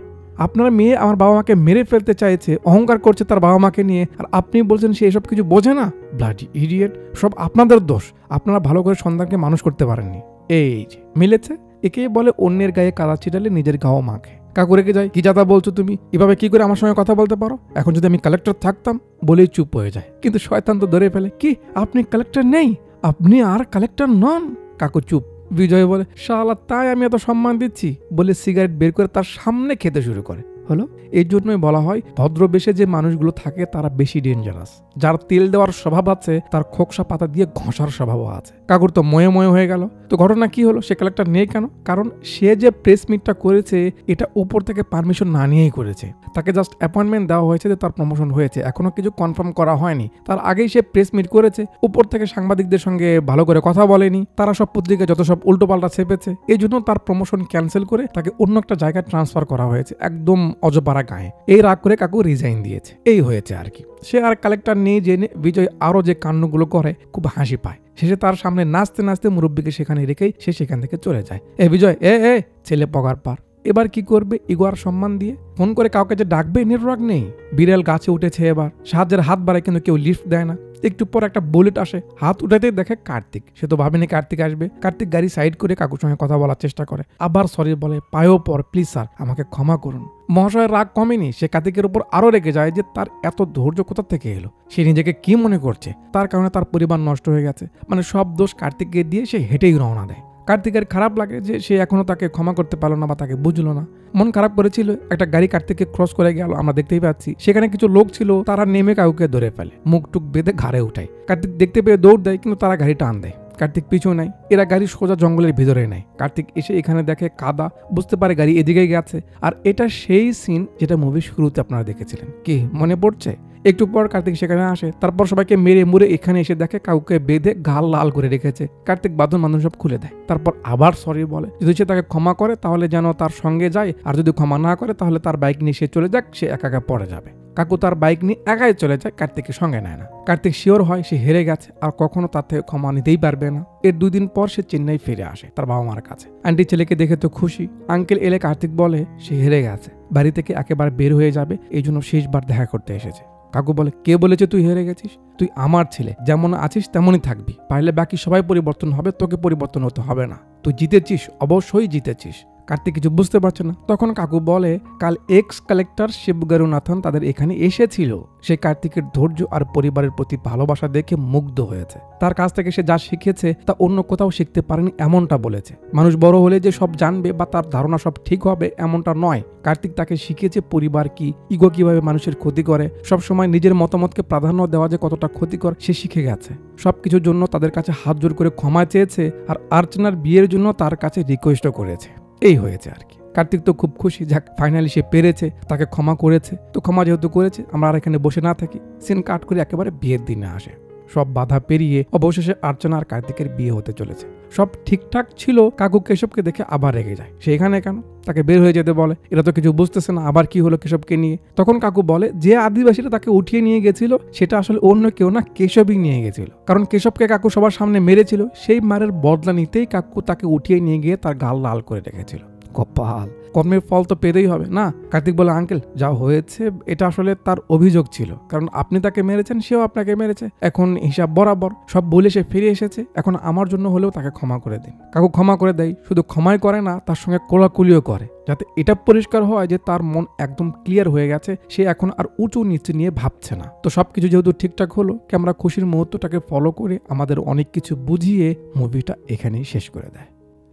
আপনার মেয়ে আমার বাবা মাকে মেরে ফেলতে চাইছে, অহংকার করছে তার বাবা মাকে নিয়ে, আর আপনি বলছেন সে এসব কিছু বোঝে না? ব্লাডি ইডিয়েট, সব আপনাদের দোষ, আপনারা ভালো করে সন্তানকে মানুষ করতে পারেননি। এই যে মিলেছে, একেই বলে অন্যের গায়ে কাদা ছিটালে নিজের গাও মাখে। কাকু রেখে যায়, কি যাতা বলছো তুমি, এভাবে কি করে আমার সঙ্গে কথা বলতে পারো? এখন যদি আমি কালেক্টর থাকতাম, বলেই চুপ হয়ে যায়। কিন্তু শয়তান তো ধরে ফেলে, কি আপনি কালেক্টর নেই, আপনি আর কালেক্টর নন। কাকু চুপ। বিজয় বলে, শালা তাই আমি এত সম্মান দিচ্ছি, বলে সিগারেট বের করে তার সামনে খেতে শুরু করে। হলো, এই জন্যই বলা হয় ভদ্রবেশে যে মানুষগুলো থাকে তারা বেশি ডেঞ্জারাস। যার তেল দেওয়ার স্বভাব আছে তার খোকসা পাতা দিয়ে ঘষার স্বভাবও আছে। কাকুর তো ময়ে ময়ে হয়ে গেল। তো ঘটনা কি হলো, সে কালেক্টর নেই কেন? কারণ সে যে প্রেস মিটটা করেছে এটা উপর থেকে পারমিশন না নিয়েই করেছে। তাকে জাস্ট অ্যাপয়েন্টমেন্ট দেওয়া হয়েছে যে তার প্রমোশন হয়েছে, এখনো কিছু কনফার্ম করা হয়নি। তার আগেই সে প্রেস মিট করেছে, উপর থেকে সাংবাদিকদের সঙ্গে ভালো করে কথা বলেনি, তারা সব পত্রিকায় যত সব উল্টোপাল্টা ছেপেছে, এই জন্য তার প্রমোশন ক্যান্সেল করে তাকে অন্য একটা জায়গায় ট্রান্সফার করা হয়েছে, একদম অজপাড়া গায়ে। এই রাগ করে কাকু রিজাইন দিয়েছে, এই হয়েছে আর কি। সে আর কালেক্টর নেই জেনে বিজয় আরো যে কাণ্ডগুলো করে খুব হাসি পায়। শেষে তার সামনে নাচতে নাচতে মুরব্বীকে সেখানে রেখেই সে সেখান থেকে চলে যায়। এ বিজয়, এ ছেলে পগার পার, এবার কি করবে? ইগো আর সম্মান দিয়ে ফোন করে কাউকে যে ডাকবে নেটওয়ার্ক নেই। বিড়াল গাছে উঠেছে, এবার সাহায্যের হাত বাড়ায় কিন্তু কেউ লিফট দেয় না। একটু পর একটা বুলেট আসে, হাত উঠাতেই দেখে কার্তিক। সে তো ভাবেনি কার্তিক আসবে। কার্তিক গাড়ি সাইড করে কাকুর সঙ্গে কথা বলার চেষ্টা করে, আবার সরি বলে, পায়েও পর, প্লিজ স্যার আমাকে ক্ষমা করুন। মহাশয়ের রাগ কমেনি, সে কার্তিকের উপর আরো রেগে যায় যে তার এত ধৈর্য কোথা থেকে এলো, সে নিজেকে কি মনে করছে, তার কারণে তার পরিবার নষ্ট হয়ে গেছে, মানে সব দোষ কার্তিককে দিয়ে সে হেঁটেই রওনা দেয়। কার্তিকের খারাপ লাগে যে সে এখনো তাকে ক্ষমা করতে পারলো না বা তাকে বুঝলো না। মন খারাপ করেছিল। একটা গাড়ি কার্তিককে ক্রস করে গেল, আমরা দেখতেই পাচ্ছি। সেখানে কিছু লোক ছিল, তারা নেমে কাউকে ধরে ফেলে, মুখ টুক বেঁধে ঘাড়ে উঠায়। কার্তিক দেখতে পেয়ে দৌড় দেয়, কিন্তু তারা গাড়ি টান দেয়। কার্তিক পিছু নেয়, এরা গাড়ি সোজা জঙ্গলের ভিতরে নেয়। কার্তিক এসে এখানে দেখে কাদা, বুঝতে পারে গাড়ি এদিকে গেছে। আর এটা সেই সিন যেটা মুভির শুরুতে আপনারা দেখেছিলেন, কি মনে পড়ছে? একটু পর কার্তিক সেখানে আসে, তারপর সবাইকে মেরে মুড়ে এখানে এসে দেখে কাউকে বেঁধে গাল লাল করে রেখেছে। কার্তিক বাঁধন সব খুলে দেয়, তারপর আবার সরি বলে, যদি সে তাকে ক্ষমা করে তাহলে যেন তার সঙ্গে যায়, আর যদি ক্ষমা না করে তাহলে তার বাইক নিয়ে সে চলে যাক, সে একা একা পড়ে যাবে। কাকু তার বাইক নিয়ে একাই চলে যায়, কার্তিকের সঙ্গে নেয় না। কার্তিক শিওর হয় সে হেরে গেছে, আর কখনো তার থেকে ক্ষমা নিতেই পারবে না। এর 2 দিন পর সে চেন্নাই ফিরে আসে তার বাবা মার কাছে। আন্টি ছেলেকে দেখে তো খুশি। আঙ্কেল এলে কার্তিক বলে সে হেরে গেছে, বাড়ি থেকে একেবারে বের হয়ে যাবে, এই জন্য শেষবার দেখা করতে এসেছে। কাকু বলে, কে বলেছে তুই হেরে গেছিস? তুই আমার ছেলে, যেমন আছিস তেমনই থাকবি, পারলে বাকি সবাই পরিবর্তন হবে, তোকে পরিবর্তন হতে হবে না। তুই জিতেছিস, অবশ্যই জিতেছিস। কার্তিক কিছু বুঝতে পারছে না। তখন কাকু বলে কাল এক্স কালেক্টর শিবগারুনাথন তাদের এখানে এসেছিল। সে কার্তিকের ধৈর্য আর পরিবারের প্রতি ভালোবাসা দেখে মুগ্ধ হয়েছে। তার কাছ থেকে সে যা শিখেছে তা অন্য কোথাও শিখতে পারেনি এমনটা বলেছে। মানুষ বড় হলে যে সব জানবে বা তার ধারণা সব ঠিক হবে এমনটা নয়। কার্তিক তাকে শিখিয়েছে পরিবার কি, ইগো কিভাবে মানুষের ক্ষতি করে, সবসময় নিজের মতামতকে প্রাধান্য দেওয়া যে কতটা ক্ষতিকর সে শিখে গেছে। সবকিছুর জন্য তাদের কাছে হাত জোর করে ক্ষমা চেয়েছে আর আর্চনার বিয়ের জন্য তার কাছে রিকোয়েস্টও করেছে। এই হয়েছে আর কি। কার্তিক তো খুব খুশি, যাক ফাইনালি সে পেরেছে, তাকে ক্ষমা করেছে। তো ক্ষমা যেহেতু করেছে, আমরা আর এখানে বসে না থাকি, সিন কাট করে একেবারে বিয়ের দিনে আসে। সব বাধা পেরিয়ে অবশেষে আর্চনা আর কার্তিকের বিয়ে হতে চলেছে। সব ঠিকঠাক ছিল, কাকু কেশবকে দেখে আবার রেগে যায়। সে এখানে কেন, তাকে বের হয়ে যেতে বলে। এরা তো কিছু বুঝতেছে না আবার কি হলো কেশবকে নিয়ে। তখন কাকু বলে যে আদিবাসীরা তাকে উঠিয়ে নিয়ে গেছিল সেটা আসলে অন্য কেউ না, কেশবই নিয়ে গেছিল। কারণ কেশবকে কাকু সবার সামনে মেরেছিল, সেই মারের বদলা নিতেই কাকু তাকে উঠিয়ে নিয়ে গিয়ে তার গাল লাল করে রেখেছিল। কপাল, কর্মের ফল তো পেতেই হবে না। কার্তিক বলে আঙ্কেল যা হয়েছে এটা আসলে তার অভিযোগ ছিল, কারণ আপনি তাকে মেরেছেন, সেও আপনাকে মেরেছে, এখন হিসাব বরাবর। সব বলে সে ফিরে এসেছে, এখন আমার জন্য হলেও তাকে ক্ষমা করে দিন। কাকু ক্ষমা করে দেয়, শুধু ক্ষমাই করে না, তার সঙ্গে কোলাকুলিও করে, যাতে এটা পরিষ্কার হয় যে তার মন একদম ক্লিয়ার হয়ে গেছে, সে এখন আর উঁচু নিচে নিয়ে ভাবছে না। তো সবকিছু যেহেতু ঠিকঠাক হলো, ক্যামেরা খুশির মুহূর্তটাকে ফলো করে আমাদের অনেক কিছু বুঝিয়ে মুভিটা এখানেই শেষ করে দেয়।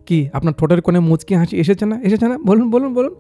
কি আপনার ঠোঁটের কোণে মুচকি হাসি এসেছে না, বলুন বলুন বলুন।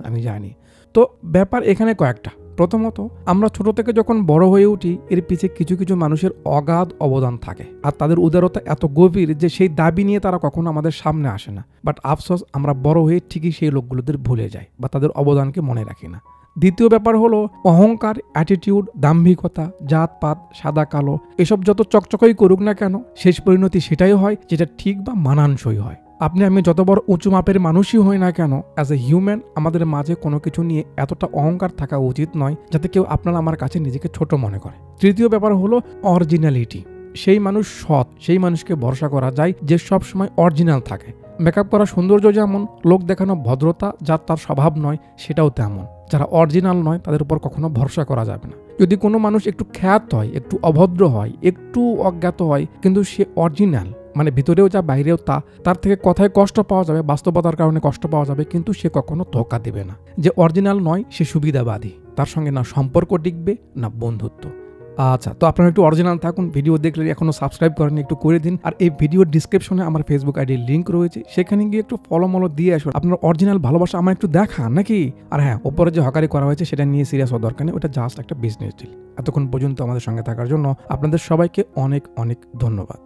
আমি জানি। তো ব্যাপার এখানে কয়েকটা। প্রথমত, আমরা ছোট থেকে যখন বড় হয়ে উঠি, এর পিছে কিছু কিছু মানুষের অগাধ অবদান থাকে, আর তাদের উদারতা এত গভীর যে সেই দাবি নিয়ে তারা কখনো আমাদের সামনে আসে না। বাট আফসোস, আমরা বড় হয়ে ঠিকই সেই লোকগুলোদের ভুলে যাই বা তাদের অবদানকে মনে রাখি না। দ্বিতীয় ব্যাপার হলো অহংকার, অ্যাটিটিউড, দাম্ভিকতা, জাতপাত, সাদা কালো এসব যত চকচকই করুক না কেন, শেষ পরিণতি সেটাই হয় যেটা ঠিক বা মানানসই হয়। আপনি আমি যত বড় উঁচু মাপের মানুষই হই না কেন, অ্যাজ এ হিউম্যান আমাদের মাঝে কোনো কিছু নিয়ে এতটা অহংকার থাকা উচিত নয় যাতে কেউ আপনার আমার কাছে নিজেকে ছোট মনে করে। তৃতীয় ব্যাপার হলো অরিজিনালিটি। সেই মানুষ সৎ, সেই মানুষকে ভরসা করা যায় যে সব সময় অরিজিনাল থাকে। মেকআপ করা সৌন্দর্য যেমন, লোক দেখানো ভদ্রতা যা তার স্বভাব নয় সেটাও তেমন। যারা অরিজিনাল নয় তাদের উপর কখনো ভরসা করা যাবে না। যদি কোনো মানুষ একটু খ্যাত হয়, একটু অভদ্র হয়, একটু অজ্ঞাত হয়, কিন্তু সে অরিজিনাল, মানে ভিতরেও যা বাইরেও তা, তার থেকে কথায় কষ্ট পাওয়া যাবে, বাস্তবতার কারণে কষ্ট পাওয়া যাবে, কিন্তু সে কখনো ধোঁকা দেবে না। যে অরিজিনাল নয় সে সুবিধাবাদী, তার সঙ্গে না সম্পর্ক টিকবে না বন্ধুত্ব। আচ্ছা, তো আপনারা একটু অরিজিনাল থাকুন। ভিডিও দেখলে এখনো সাবস্ক্রাইব করেননি, একটু করে দিন। আর এই ভিডিওর ডিসক্রিপশনে আমার ফেসবুক আইডির লিঙ্ক রয়েছে, সেখানে গিয়ে একটু ফলো দিয়ে আসুন। আপনার অরিজিনাল ভালোবাসা আমার একটু দেখান নাকি। আর হ্যাঁ, ওপরে যে হকারি করা হয়েছে সেটা নিয়ে সিরিয়াস হওয়ার দরকার নেই, ওটা জাস্ট একটা বিজনেস ডিল। এতক্ষণ পর্যন্ত আমাদের সঙ্গে থাকার জন্য আপনাদের সবাইকে অনেক অনেক ধন্যবাদ।